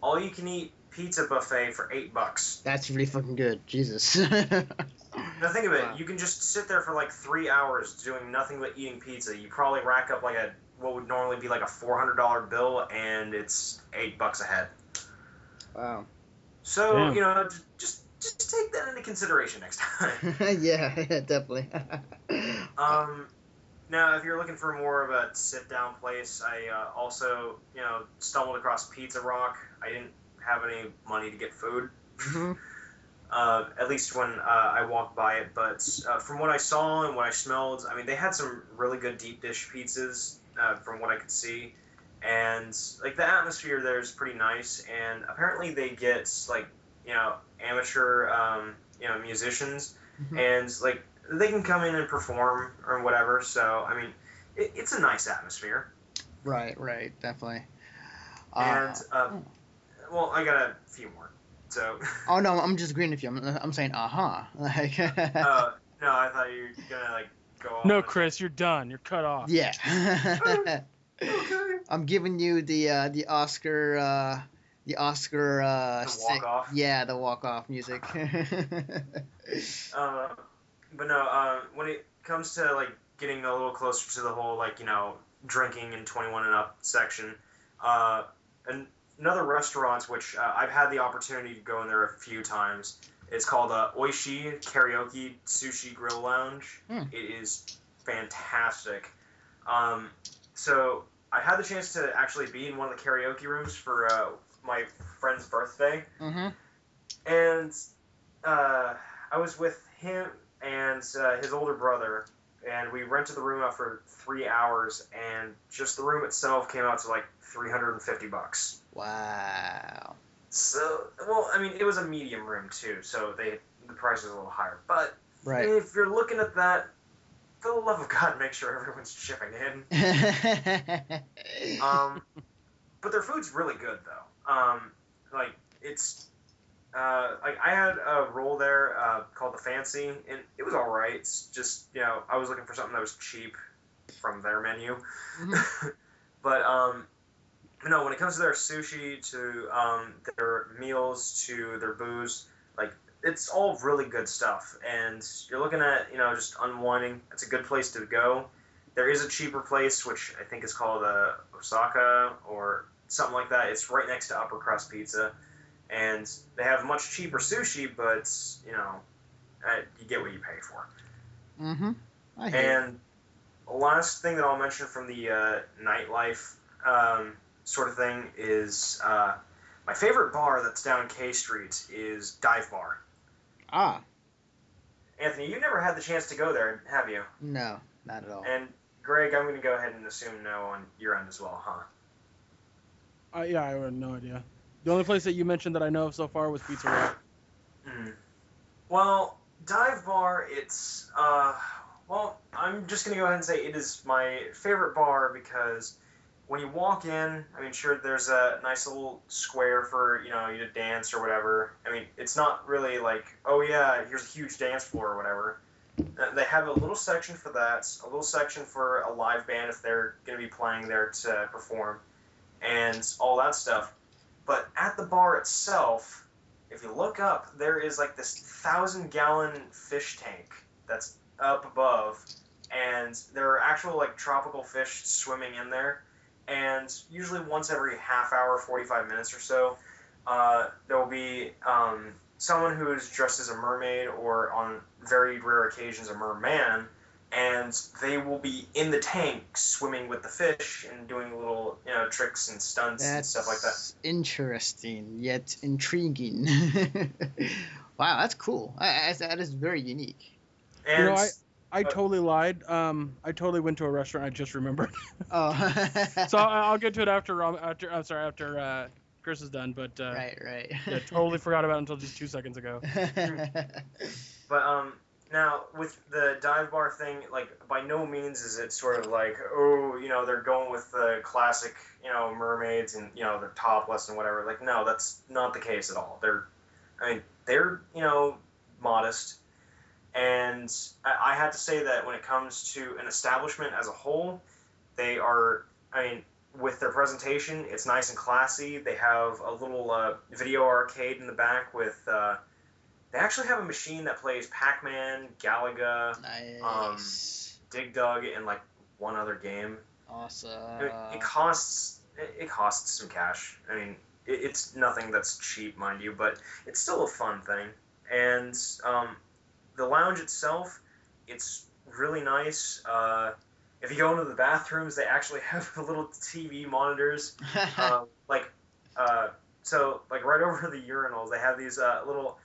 All you can eat pizza buffet for $8. That's really fucking good. Jesus. Now think of it. Wow. You can just sit there for like 3 hours doing nothing but eating pizza. You probably rack up like what would normally be like a $400 bill, and it's $8 a head. Wow. So Damn. you know, just take that into consideration next time. Yeah, definitely. Now, if you're looking for more of a sit-down place, I also, stumbled across Pizza Rock. I didn't have any money to get food, Mhm. at least when I walked by it. But from what I saw and what I smelled, I mean, they had some really good deep dish pizzas from what I could see. And, like, the atmosphere there is pretty nice. And apparently they get, like, amateur, musicians. Mhm. And, like, they can come in and perform or whatever. So, I mean, it's a nice atmosphere. Right, definitely. And, well, I got a few more. So. Oh no, I'm just agreeing with you. I'm saying like. No, I thought you were gonna like go off. No, Chris, you're done. You're cut off. Yeah. Okay. I'm giving you the Oscar the walk off. Yeah, the walk off music. But no, when it comes to like getting a little closer to the whole like drinking and 21 and up section, another restaurant which I've had the opportunity to go in there a few times. It's called Oishi Karaoke Sushi Grill Lounge. It is fantastic. So I had the chance to actually be in one of the karaoke rooms for my friend's birthday. Mm-hmm. And I was with him and his older brother, and we rented the room out for 3 hours, and just the room itself came out to like $350. Wow. So, well, I mean, it was a medium room too, so the price was a little higher. But Right. if you're looking at that, for the love of God, make sure everyone's chipping in. But their food's really good though. Like it's. Like I had a roll there called the Fancy, and it was all right. It's just I was looking for something that was cheap from their menu. Mhm. But when it comes to their sushi, to their meals, to their booze, like it's all really good stuff. And you're looking at just unwinding. It's a good place to go. There is a cheaper place which I think is called Osaka or something like that. It's right next to Upper Crust Pizza. And they have much cheaper sushi, but, you get what you pay for. Mm-hmm. I hear. And the last thing that I'll mention from the nightlife sort of thing is my favorite bar that's down K Street is Dive Bar. Ah, Anthony, you never had the chance to go there, have you? no, not at all. And Greg, I'm going to go ahead and assume no on your end as well, huh? Yeah, I have no idea. The only place that you mentioned that I know of so far was Pizza Rock. Mm. Well, Dive Bar, it's, I'm just going to go ahead and say it is my favorite bar because when you walk in, I mean, sure, there's a nice little square for, you to dance or whatever. I mean, it's not really like, oh yeah, here's a huge dance floor or whatever. They have a little section for that, a little section for a live band if they're going to be playing there to perform, and all that stuff. But at the bar itself, if you look up, there is like this 1,000-gallon fish tank that's up above, and there are actual like tropical fish swimming in there. And usually once every half hour, 45 minutes or so, there will be someone who is dressed as a mermaid or on very rare occasions a merman, and they will be in the tank swimming with the fish and doing little tricks and stunts and stuff like that. That's interesting yet intriguing. Wow, that's cool. That is very unique. And I totally lied. I totally went to a restaurant. I just remembered. Oh. So I'll get to it after Chris is done. But Right. yeah, totally forgot about it until just 2 seconds ago. But now with the dive bar thing, like by no means is it sort of like, oh, they're going with the classic, mermaids and they're topless and whatever. Like, no, that's not the case at all. They're modest, and I had to say that when it comes to an establishment as a whole, they are I mean, with their presentation, it's nice and classy. They have a little video arcade in the back with. They actually have a machine that plays Pac-Man, Galaga, Nice. Dig Dug, and like one other game. Awesome. I mean, it costs some cash. I mean, it's nothing that's cheap, mind you, but it's still a fun thing. And the lounge itself, it's really nice. If you go into the bathrooms, they actually have little TV monitors. So right over the urinals, they have these little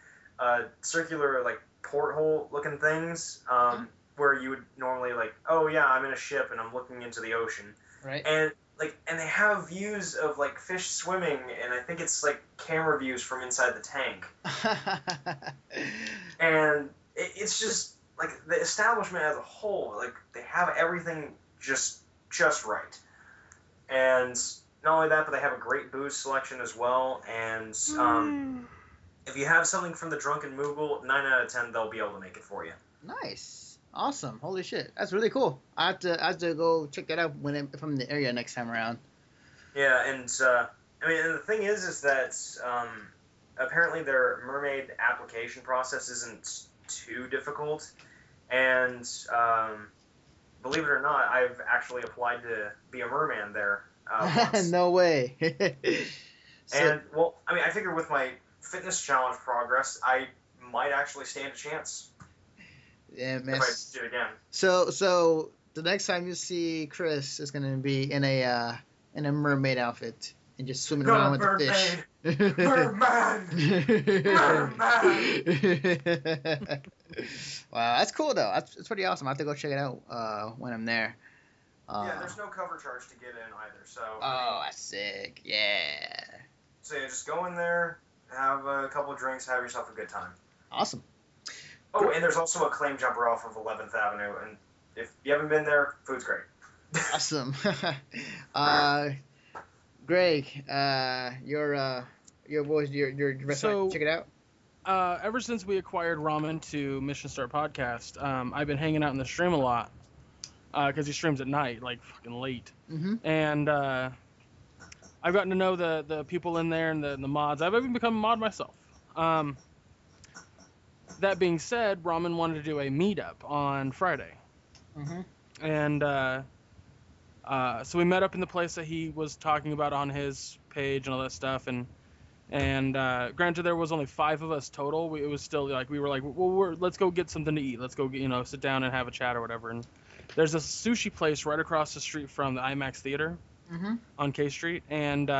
circular like porthole looking things where you would normally like, oh yeah, I'm in a ship and I'm looking into the ocean. Right. And they have views of like fish swimming, and I think it's like camera views from inside the tank. And it's just like the establishment as a whole, like they have everything just right. And not only that, but they have a great booze selection as well. And if you have something from the Drunken Moogle, 9 out of 10 they'll be able to make it for you. Nice. Awesome. Holy shit. That's really cool. I have to go check that out if I'm in the area next time around. Yeah, and I mean, and the thing is that apparently their mermaid application process isn't too difficult. And believe it or not, I've actually applied to be a merman there once. No way. And, well, I mean, I figure with my fitness challenge progress, I might actually stand a chance. Yeah, man. If I do it again. So the next time you see Chris is gonna be in a mermaid outfit and just swimming around with the fish. Merman! Wow, that's cool though. That's pretty awesome. I have to go check it out when I'm there. Yeah, there's no cover charge to get in either, so. Oh, that's sick. Yeah. So yeah, just go in there, have a couple of drinks, have yourself a good time. Awesome. Oh, and there's also a claim jumper off of 11th Avenue, and if you haven't been there, food's great. Awesome. Greg, your restaurant, So, check it out. Ever since we acquired Ramen to Mission Start Podcast, I've been hanging out in the stream a lot because he streams at night, like fucking late. Mm-hmm. And I've gotten to know the people in there and the mods. I've even become a mod myself. That being said, Ramen wanted to do a meetup on Friday. Mm-hmm. And so we met up in the place that he was talking about on his page and all that stuff. And granted, there was only 5 of us total. It was still like, we were like, well, let's go get something to eat. Let's go, sit down and have a chat or whatever. And there's a sushi place right across the street from the IMAX Theater on K Street. And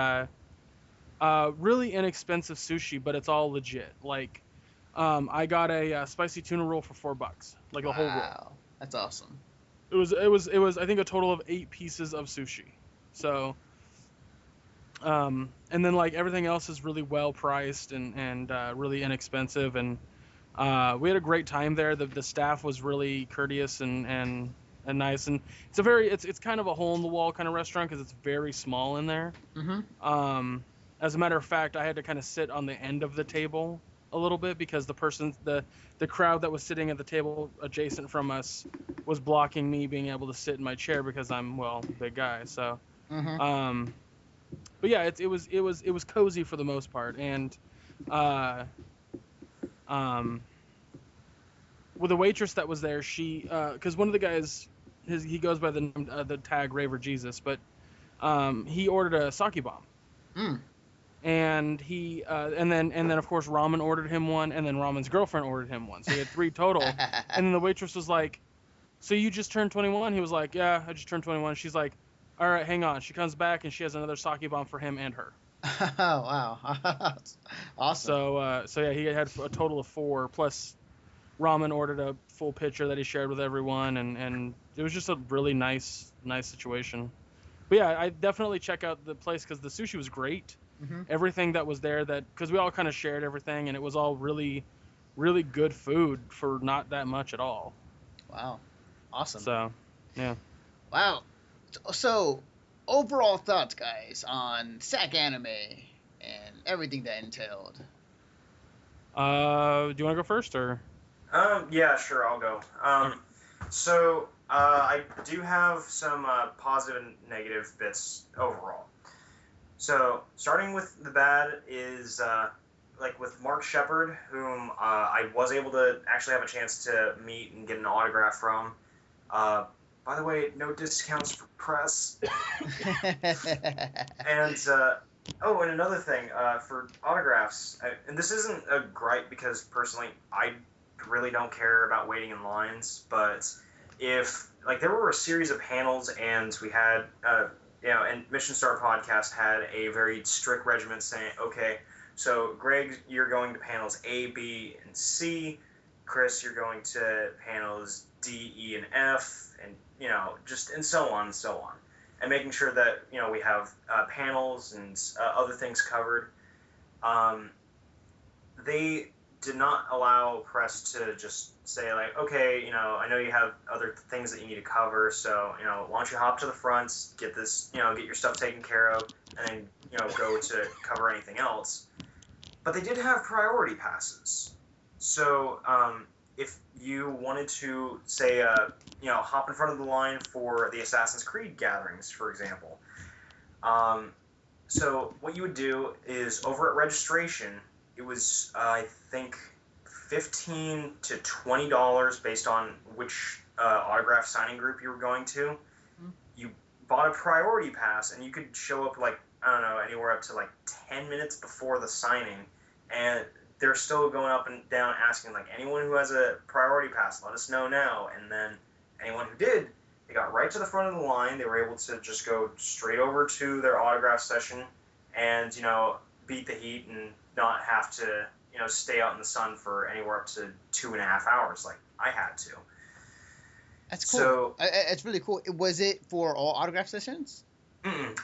really inexpensive sushi, but it's all legit. Like, I got a spicy tuna roll for $4, like the whole roll. Wow, that's awesome. It was I think a total of 8 pieces of sushi. So, and then like everything else is really well priced and really inexpensive, and we had a great time there. The staff was really courteous and nice, and it's kind of a hole in the wall kind of restaurant because it's very small in there. Mm-hmm. As a matter of fact, I had to kind of sit on the end of the table a little bit because the crowd that was sitting at the table adjacent from us was blocking me being able to sit in my chair because I'm a big guy. So, but yeah, it was cozy for the most part, and with the waitress that was there, she because one of the guys he goes by the tag Raver Jesus, but he ordered a sake bomb. And he and then of course Ramen ordered him one, and then Ramen's girlfriend ordered him one. So he had 3 total. And then the waitress was like, "So you just turned 21?" He was like, "Yeah, I just turned 21." She's like, "All right, hang on." She comes back and she has another sake bomb for him and her. Oh wow, awesome. So yeah, he had a total of 4 plus. Ramen ordered a full pitcher that he shared with everyone, and it was just a really nice situation. But yeah, I definitely check out the place because the sushi was great. Everything that was there, because we all kind of shared everything, and it was all really, really good food for not that much at all. Wow, awesome. So, yeah. Wow. So, overall thoughts, guys, on SAC Anime and everything that entailed. Do you want to go first, or? Yeah, sure, I'll go. So I do have some positive and negative bits overall. So, starting with the bad is like with Mark Shepard, whom I was able to actually have a chance to meet and get an autograph from. Uh, by the way, no discounts for press. And and another thing for autographs, and this isn't a gripe because personally I really don't care about waiting in lines, but if like there were a series of panels and we had and Mission Star Podcast had a very strict regimen saying, okay, so Greg, you're going to panels A, B, and C. Chris, you're going to panels D, E, and F, and just and so on and so on, and making sure that we have panels and other things covered. They did not allow press to just say like, okay, I know you have other things that you need to cover, so why don't you hop to the front, get this, get your stuff taken care of, and then go to cover anything else. But they did have priority passes, so if you wanted to say hop in front of the line for the Assassin's Creed gatherings, for example. So what you would do is over at registration, it was I think $15 to $20 based on which autograph signing group you were going to. Mm-hmm. You bought a priority pass, and you could show up like anywhere up to like 10 minutes before the signing, and they're still going up and down asking like, anyone who has a priority pass, let us know now. And then anyone who did, they got right to the front of the line. They were able to just go straight over to their autograph session and beat the heat and not have to stay out in the sun for anywhere up to 2.5 hours like I had to. That's cool. So it's really cool. Was it for all autograph sessions?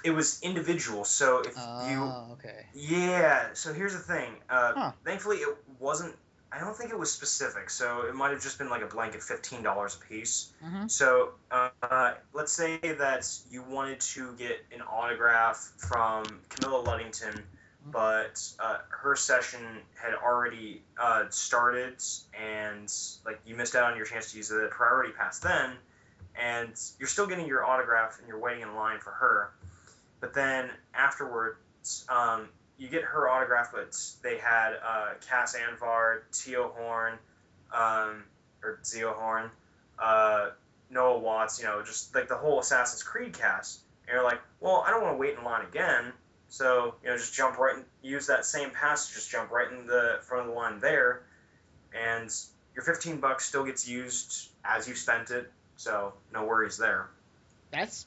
It was individual. So if okay. Yeah. So here's the thing. Thankfully, it wasn't. I don't think it was specific. So it might have just been like a blanket $15 a piece. Mm-hmm. So let's say that you wanted to get an autograph from Camilla Luddington, but her session had already started, and like you missed out on your chance to use the priority pass then, and you're still getting your autograph and you're waiting in line for her. But then afterwards, you get her autograph, but they had Cass Anvar, Teo Horn, or Zeo Horn, Noah Watts, just like the whole Assassin's Creed cast. And you're like, well, I don't want to wait in line again. So, just jump right and use that same pass to just jump right in the front of the line there. And your $15 still gets used as you spent it. So, no worries there. That's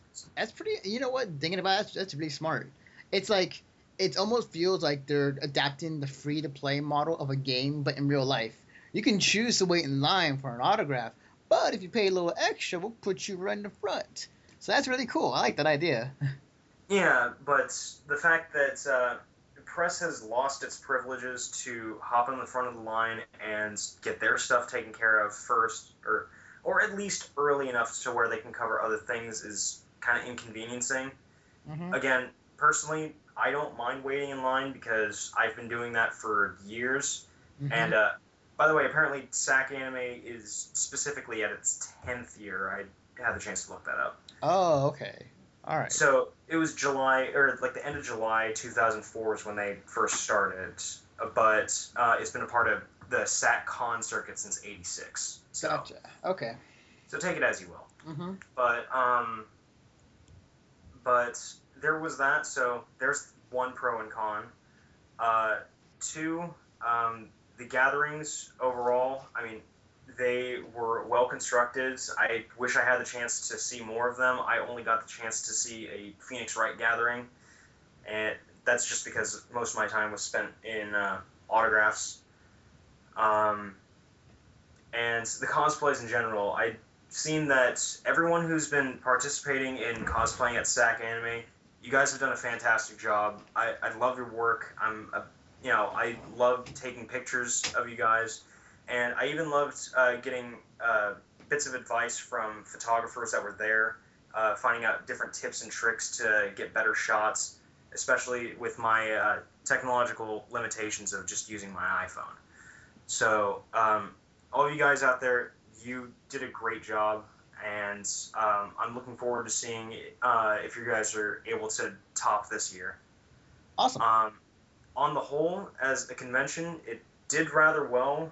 pretty, you know what, thinking about it, that's really smart. It's like, it almost feels like they're adapting the free-to-play model of a game, but in real life. You can choose to wait in line for an autograph, but if you pay a little extra, we'll put you right in the front. So that's really cool. I like that idea. Yeah, but the fact that the press has lost its privileges to hop in the front of the line and get their stuff taken care of first, or at least early enough to where they can cover other things, is kind of inconveniencing. Mm-hmm. Again, personally, I don't mind waiting in line because I've been doing that for years. Mm-hmm. And by the way, apparently SAC Anime is specifically at its 10th year. I had the chance to look that up. Oh, okay. All right. So it was July, or like the end of July 2004 is when they first started. But it's been a part of the SAC Con circuit since '86. So, gotcha. Okay. So take it as you will. Mm-hmm. But there was that. So there's one pro and con. Two, the gatherings overall, I mean, they were well constructed. I wish I had the chance to see more of them. I only got the chance to see a Phoenix Wright gathering, and that's just because most of my time was spent in autographs. And the cosplays in general, I've seen that everyone who's been participating in cosplaying at SAC Anime, you guys have done a fantastic job. I love your work. I love taking pictures of you guys. And I even loved getting bits of advice from photographers that were there, finding out different tips and tricks to get better shots, especially with my technological limitations of just using my iPhone. So all of you guys out there, you did a great job, and I'm looking forward to seeing if you guys are able to top this year. Awesome. On the whole, as a convention, it did rather well,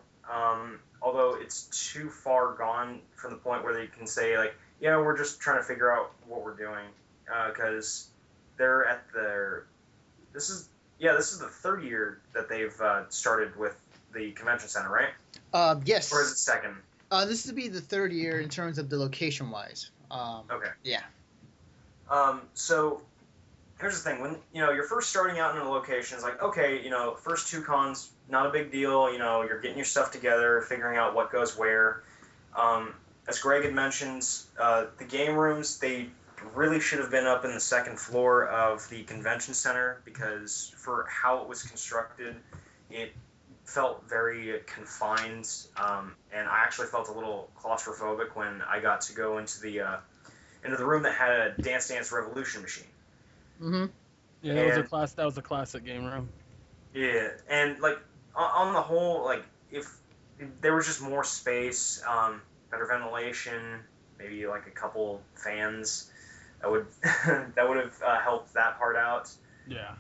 although it's too far gone from the point where they can say, like, yeah, we're just trying to figure out what we're doing, because they're at their... This is the third year that they've started with the convention center, right? Yes. Or is it second? This would be the third year in terms of the location-wise. Okay. Yeah. So here's the thing: when you're first starting out in a location, it's like, okay, first 2 cons, not a big deal. You're getting your stuff together, figuring out what goes where. As Greg had mentioned, the game rooms, they really should have been up in the second floor of the convention center, because for how it was constructed, it felt very confined, and I actually felt a little claustrophobic when I got to go into the room that had a Dance Dance Revolution machine. Mm-hmm. Yeah, that was a classic game room. Yeah, and like on the whole, like if there was just more space, better ventilation, maybe like a couple fans, that would have helped that part out. Yeah.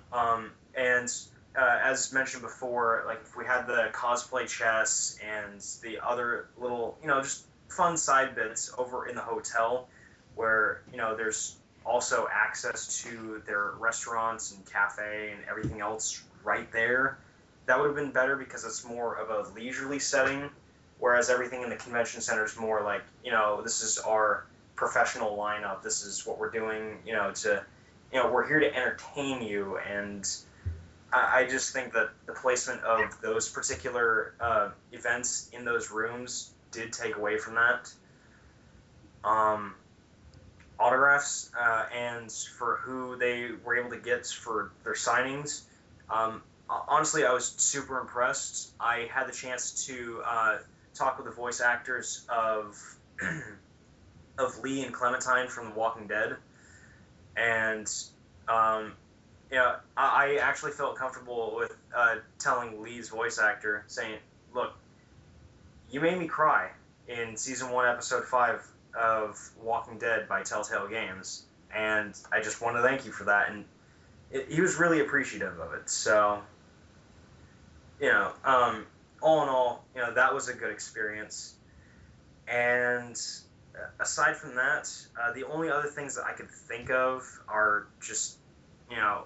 And as mentioned before, like if we had the cosplay chests and the other little, just fun side bits over in the hotel, where there's also access to their restaurants and cafe and everything else right there, that would have been better, because it's more of a leisurely setting, whereas everything in the convention center is more like, this is our professional lineup, this is what we're doing, we're here to entertain you. And I just think that the placement of those particular events in those rooms did take away from that. Autographs, and for who they were able to get for their signings, honestly, I was super impressed. I had the chance to talk with the voice actors of Lee and Clementine from The Walking Dead, and I actually felt comfortable with telling Lee's voice actor, saying, "Look, you made me cry in season 1, episode 5 of Walking Dead by Telltale Games, and I just want to thank you for that." And he was really appreciative of it. So, all in all, that was a good experience. And aside from that, the only other things that I could think of are just,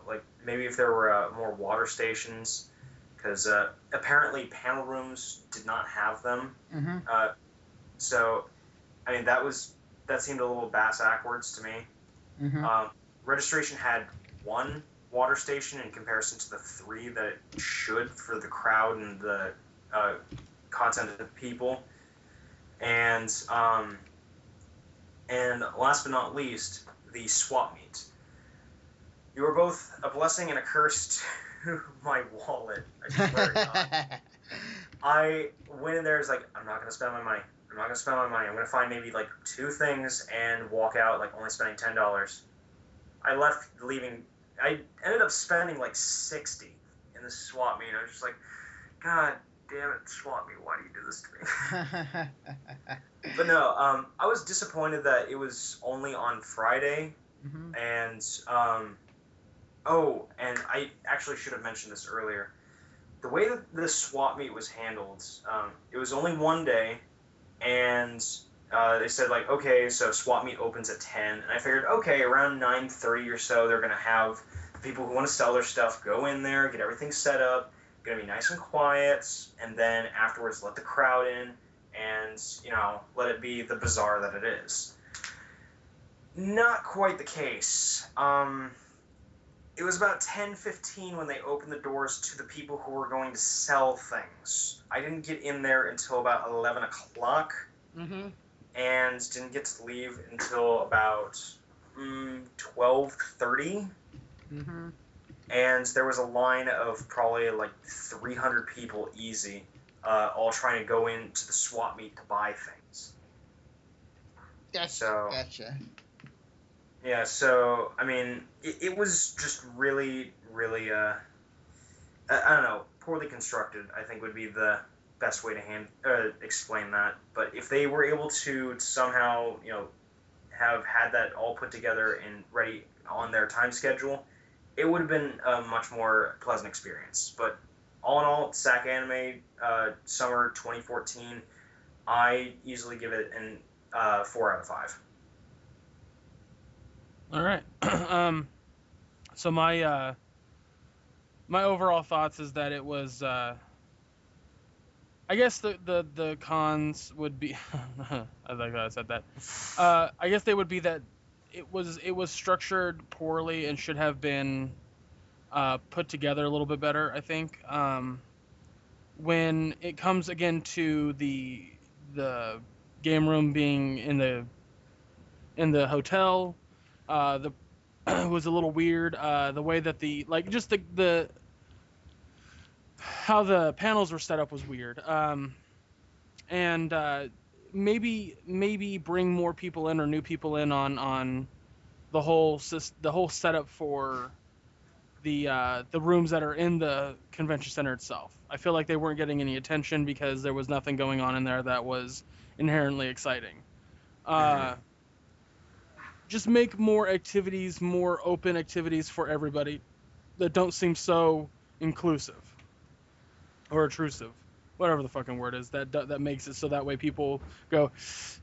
like maybe if there were more water stations, because apparently panel rooms did not have them. Mm-hmm. So, I mean, that seemed a little bass-ackwards to me. Mm-hmm. Registration had 1 water station in comparison to the 3 that it should for the crowd and the content of the people. And last but not least, the swap meet. You were both a blessing and a curse to my wallet, I swear to God. I went in there, it's like, I'm not going to spend my money. I'm going to find maybe like 2 things and walk out like only spending $10. I ended up spending like $60 in the swap meet. I was just like, God damn it, swap meet, why do you do this to me? But no, I was disappointed that it was only on Friday. Mm-hmm. And and I actually should have mentioned this earlier. The way that this swap meet was handled, it was only 1 day. And they said, like, okay, so swap meet opens at 10. And I figured, okay, around 9:30 or so, they're going to have the people who want to sell their stuff go in there, get everything set up, going to be nice and quiet, and then afterwards let the crowd in and, let it be the bazaar that it is. Not quite the case. It was about 10:15 when they opened the doors to the people who were going to sell things. I didn't get in there until about 11 o'clock, Mm-hmm. and didn't get to leave until about 12:30. Mm-hmm. And there was a line of probably like 300 people easy, all trying to go into the swap meet to buy things. Gotcha. Yeah, so, I mean, it was just really, really, I don't know, poorly constructed, I think would be the best way to explain that. But if they were able to somehow, have had that all put together and ready on their time schedule, it would have been a much more pleasant experience. But all in all, SAC Anime Summer 2014, I easily give it an 4 out of 5. All right. So my overall thoughts is that it was. I guess the cons would be. I like how I said that. I guess they would be that it was structured poorly and should have been put together a little bit better. I think when it comes again to the game room being in the hotel, the was a little weird. The way that just the how the panels were set up was weird. And maybe bring more people in or new people in on the whole setup for the rooms that are in the convention center itself. I feel like they weren't getting any attention because there was nothing going on in there that was inherently exciting. Just make more activities, more open activities for everybody that don't seem so inclusive or intrusive, whatever the fucking word is that makes it so that way people go,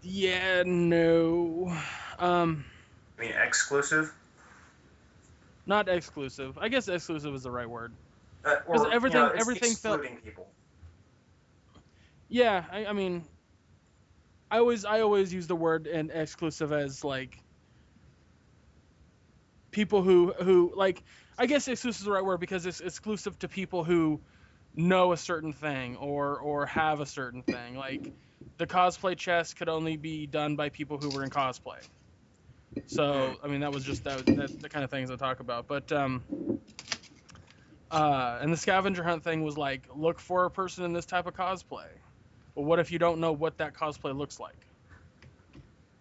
yeah, no. I mean, exclusive? Not exclusive. I guess exclusive is the right word. Or everything felt excluding people. Yeah, I mean, I always use the word and exclusive as like people who like, I guess exclusive is the right word because it's exclusive to people who know a certain thing or have a certain thing. Like the cosplay chest could only be done by people who were in cosplay. So I mean that's the kind of things I talk about. But and the scavenger hunt thing was like, look for a person in this type of cosplay. But what if you don't know what that cosplay looks like?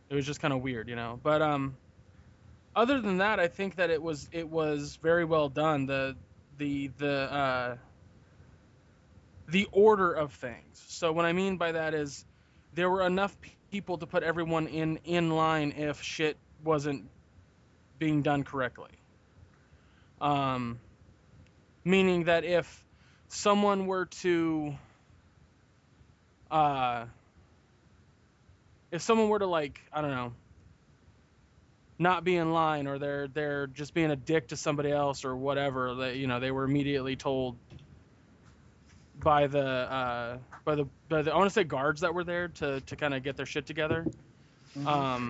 It was just kind of weird, But other than that, I think that it was very well done. The order of things. So what I mean by that is there were enough people to put everyone in line if shit wasn't being done correctly. Meaning that if someone were to like, I don't know, not be in line, or they're just being a dick to somebody else or whatever, they were immediately told by the I want to say guards that were there to kind of get their shit together. Mm-hmm.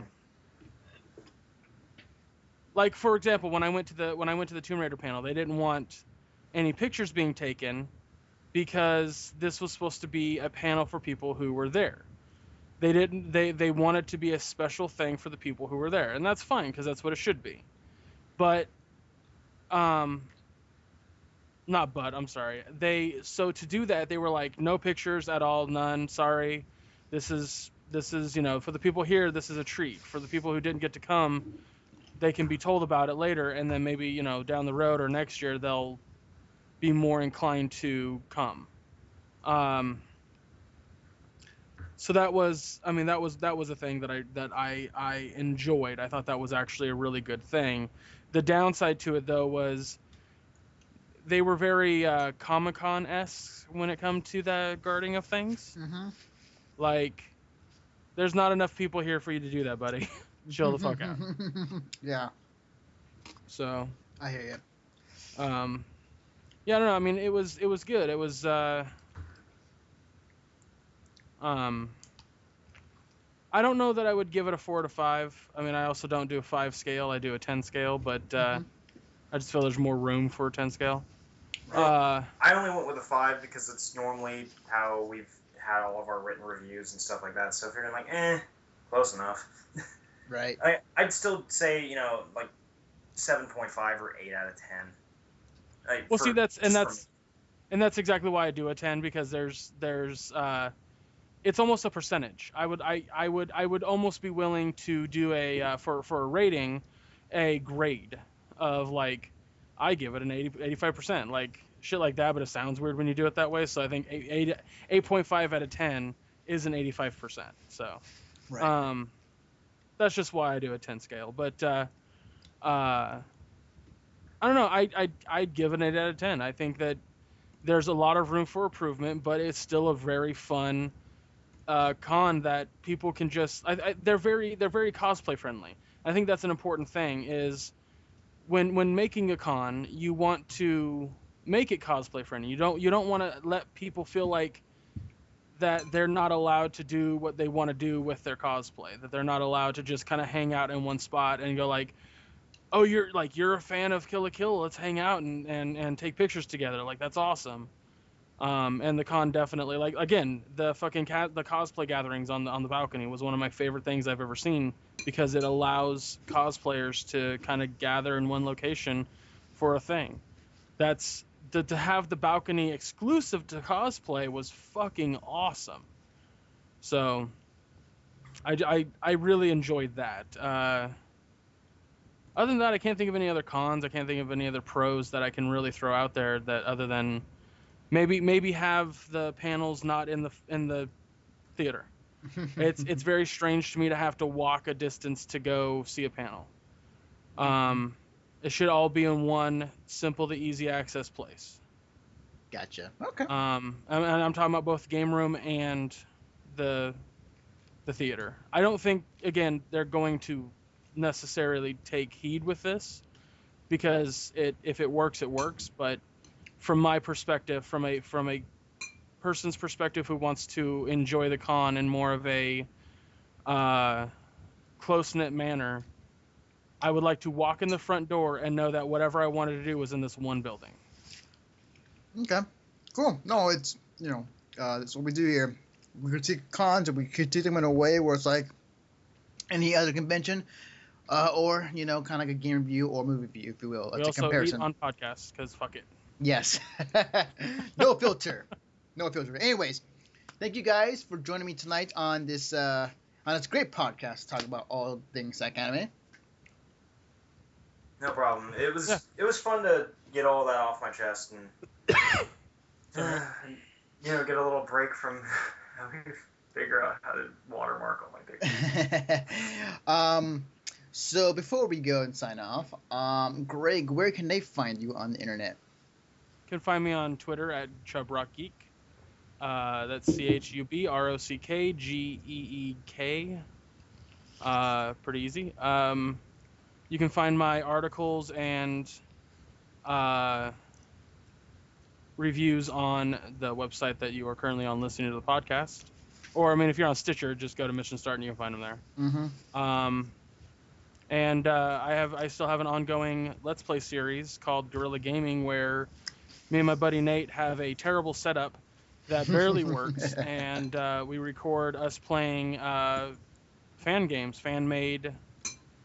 Like for example, when I went to the Tomb Raider panel, they didn't want any pictures being taken because this was supposed to be a panel for people who were there. They want it to be a special thing for the people who were there, and that's fine because that's what it should be. But I'm sorry. So to do that, they were like, no pictures at all, none. Sorry, this is for the people here. This is a treat. For the people who didn't get to come, they can be told about it later, and then maybe down the road or next year they'll be more inclined to come. So that was a thing that I enjoyed. I thought that was actually a really good thing. The downside to it though was they were very Comic-Con-esque when it come to the guarding of things. Mm-hmm. Like, there's not enough people here for you to do that, buddy. Chill the fuck out. Yeah. So. I hear you. Yeah, I don't know. I mean, it was good. It was. I don't know that I would give it a 4 to 5. I mean, I also don't do a 5 scale. I do a 10 scale, but I just feel there's more room for a 10 scale. I only went with a 5 because it's normally how we've had all of our written reviews and stuff like that. So if you're like, close enough. Right. I'd still say, like 7.5 or 8 out of 10. Well, see, that's exactly why I do a 10, because there's it's almost a percentage. I would almost be willing to do a for a rating, a grade of like I give it an 85%. Like shit like that, but it sounds weird when you do it that way. So I think 8.5 out of 10 is an 85%. So Right. that's just why I do a 10 scale. But I don't know. I'd give it an 8 out of 10. I think that there's a lot of room for improvement, but it's still a very fun con that people can just. They're very cosplay friendly. I think that's an important thing. Is when making a con, you want to make it cosplay friendly. You don't want to let people feel like that they're not allowed to do what they want to do with their cosplay. That they're not allowed to just kind of hang out in one spot and go like, oh, you're a fan of Kill la Kill, let's hang out and take pictures together. Like that's awesome. And the con definitely, like, again, the fucking the cosplay gatherings on the balcony was one of my favorite things I've ever seen, because it allows cosplayers to kind of gather in one location for a thing. That's to have the balcony exclusive to cosplay was fucking awesome. So I really enjoyed that. Other than that, I can't think of any other cons. I can't think of any other pros that I can really throw out there that other than maybe have the panels not in the theater. It's very strange to me to have to walk a distance to go see a panel. It should all be in one simple to easy access place. Gotcha. Okay. And I'm talking about both game room and the theater. I don't think, again, they're going to necessarily take heed with this, because if it works, it works. But from my perspective, from a person's perspective who wants to enjoy the con in more of a close-knit manner, I would like to walk in the front door and know that whatever I wanted to do was in this one building. Okay. Cool. No, it's that's what we do here. We critique cons, and we critique them in a way where it's like any other convention, or kind of like a game review or movie review, if you will. We It's a also comparison. eat on podcasts because fuck it. Yes. No filter. No filter. Anyways, thank you guys for joining me tonight on this great podcast to talk about all things Sack Anime. No problem. It was fun to get all that off my chest and get a little break from having to figure out how to watermark all my pictures. So before we go and sign off, Greg, where can they find you on the internet? You can find me on Twitter at ChubRockGeek. That's ChubRockGeek. Pretty easy. You can find my articles and reviews on the website that you are currently on listening to the podcast. Or, I mean, if you're on Stitcher, just go to Mission Start and you can find them there. Mm-hmm. And I still have an ongoing Let's Play series called Guerrilla Gaming, where me and my buddy Nate have a terrible setup that barely works, and we record us playing fan-made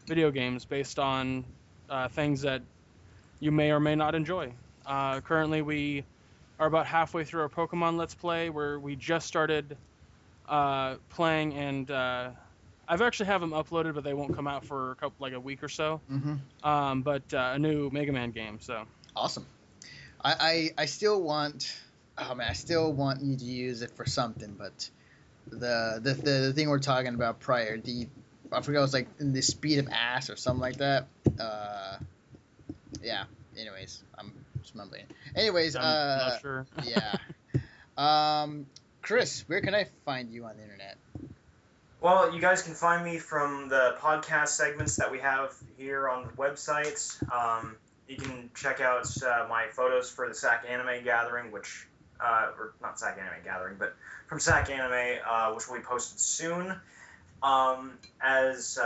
video games based on things that you may or may not enjoy. Currently, we are about halfway through our Pokemon Let's Play, where we just started playing, and I've actually have them uploaded, but they won't come out for a week or so. Mm-hmm. But a new Mega Man game. So awesome. I still want. Oh man, I still want you to use it for something, but the thing we're talking about prior, I forgot, it was like in the speed of ass or something like that. Yeah. Anyways, I'm just mumbling. Anyways, I'm not sure. Yeah. Chris, where can I find you on the internet? Well, you guys can find me from the podcast segments that we have here on the website. You can check out my photos for the SAC Anime Gathering, which, or not SAC Anime Gathering, but from SAC Anime, which will be posted soon. As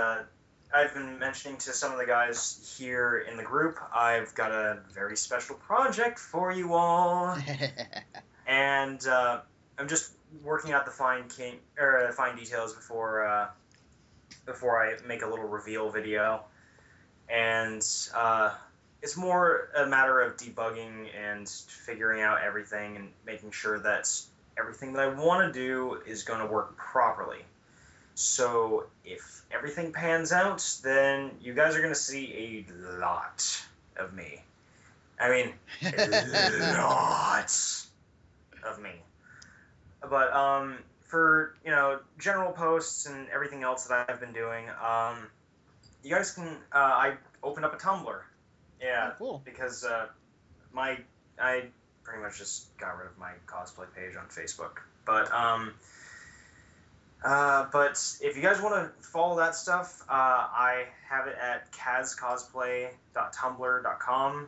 I've been mentioning to some of the guys here in the group, I've got a very special project for you all. And I'm just working out the fine details before I make a little reveal video, and it's more a matter of debugging and figuring out everything and making sure that everything that I want to do is going to work properly. So if everything pans out, then you guys are going to see a lot of me. I mean, lots of me. But for general posts and everything else that I've been doing, you guys can. I opened up a Tumblr. Yeah, Oh, cool. because I pretty much just got rid of my cosplay page on Facebook. But if you guys want to follow that stuff, I have it at kazcosplay.tumblr.com.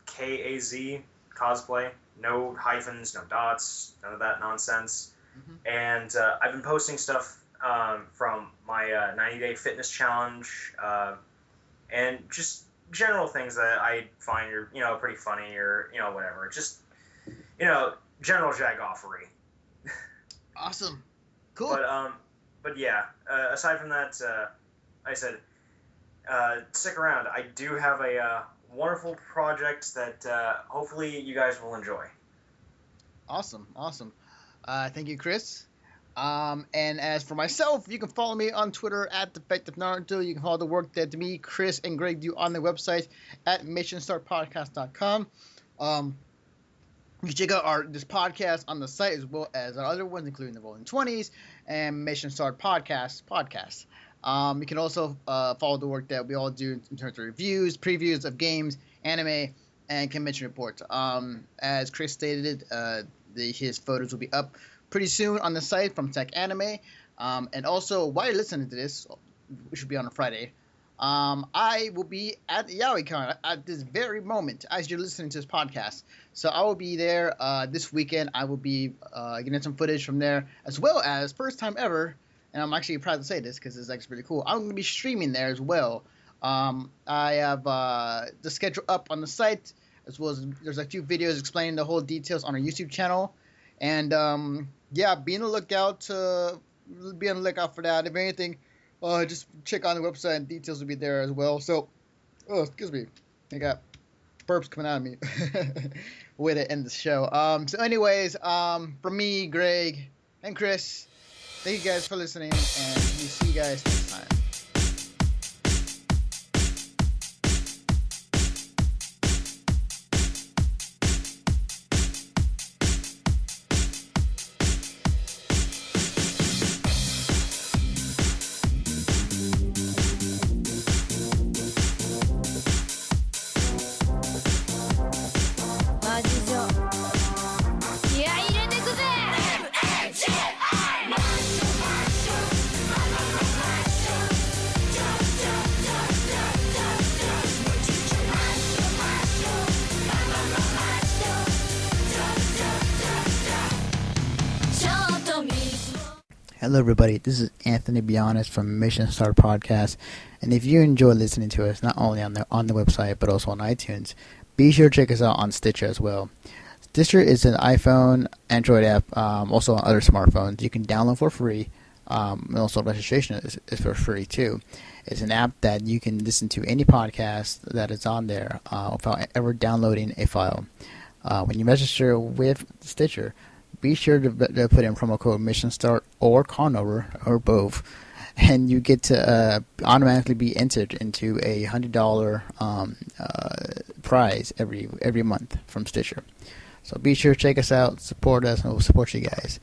KAZ cosplay, no hyphens, no dots, none of that nonsense. Mm-hmm. And I've been posting stuff from my 90-day fitness challenge, and just general things that I find are pretty funny or whatever. Just general jagoffery. Awesome. Cool. But yeah. Aside from that, I said, stick around. I do have a wonderful project that hopefully you guys will enjoy. Awesome. Thank you, Chris. And as for myself, you can follow me on Twitter at DefectiveNaruto. You can follow the work that me, Chris, and Greg do on the website at missionstartpodcast.com. You can check out this podcast on the site as well as our other ones, including the Rolling 20s and Mission Start podcast. You can also follow the work that we all do in terms of reviews, previews of games, anime, and convention reports. As Chris stated, his photos will be up pretty soon on the site from Tech Anime. And also, while you're listening to this, which will be on a Friday, I will be at YowieCon at this very moment as you're listening to this podcast. So I will be there this weekend. I will be getting some footage from there, as well as first time ever, and I'm actually proud to say this because it's actually really cool, I'm going to be streaming there as well. I have the schedule up on the site, as well as there's a few videos explaining the whole details on our YouTube channel. And yeah, be on the lookout for that. If anything, just check on the website and details will be there as well. So, excuse me, I got burps coming out of me. Way to end the show. So anyways, from me, Greg, and Chris, thank you guys for listening, and we'll see you guys next time. Hello everybody, this is Anthony Bionis from Mission Start Podcast, and if you enjoy listening to us not only on the website but also on iTunes, be sure to check us out on Stitcher as well. Stitcher is an iPhone, Android app, also on other smartphones. You can download for free, and also registration is for free too. It's an app that you can listen to any podcast that is on there without ever downloading a file. When you register with Stitcher, be sure to put in promo code Mission Start or Conover or both, and you get to automatically be entered into a $100 prize every month from Stitcher. So be sure to check us out, support us, and we'll support you guys.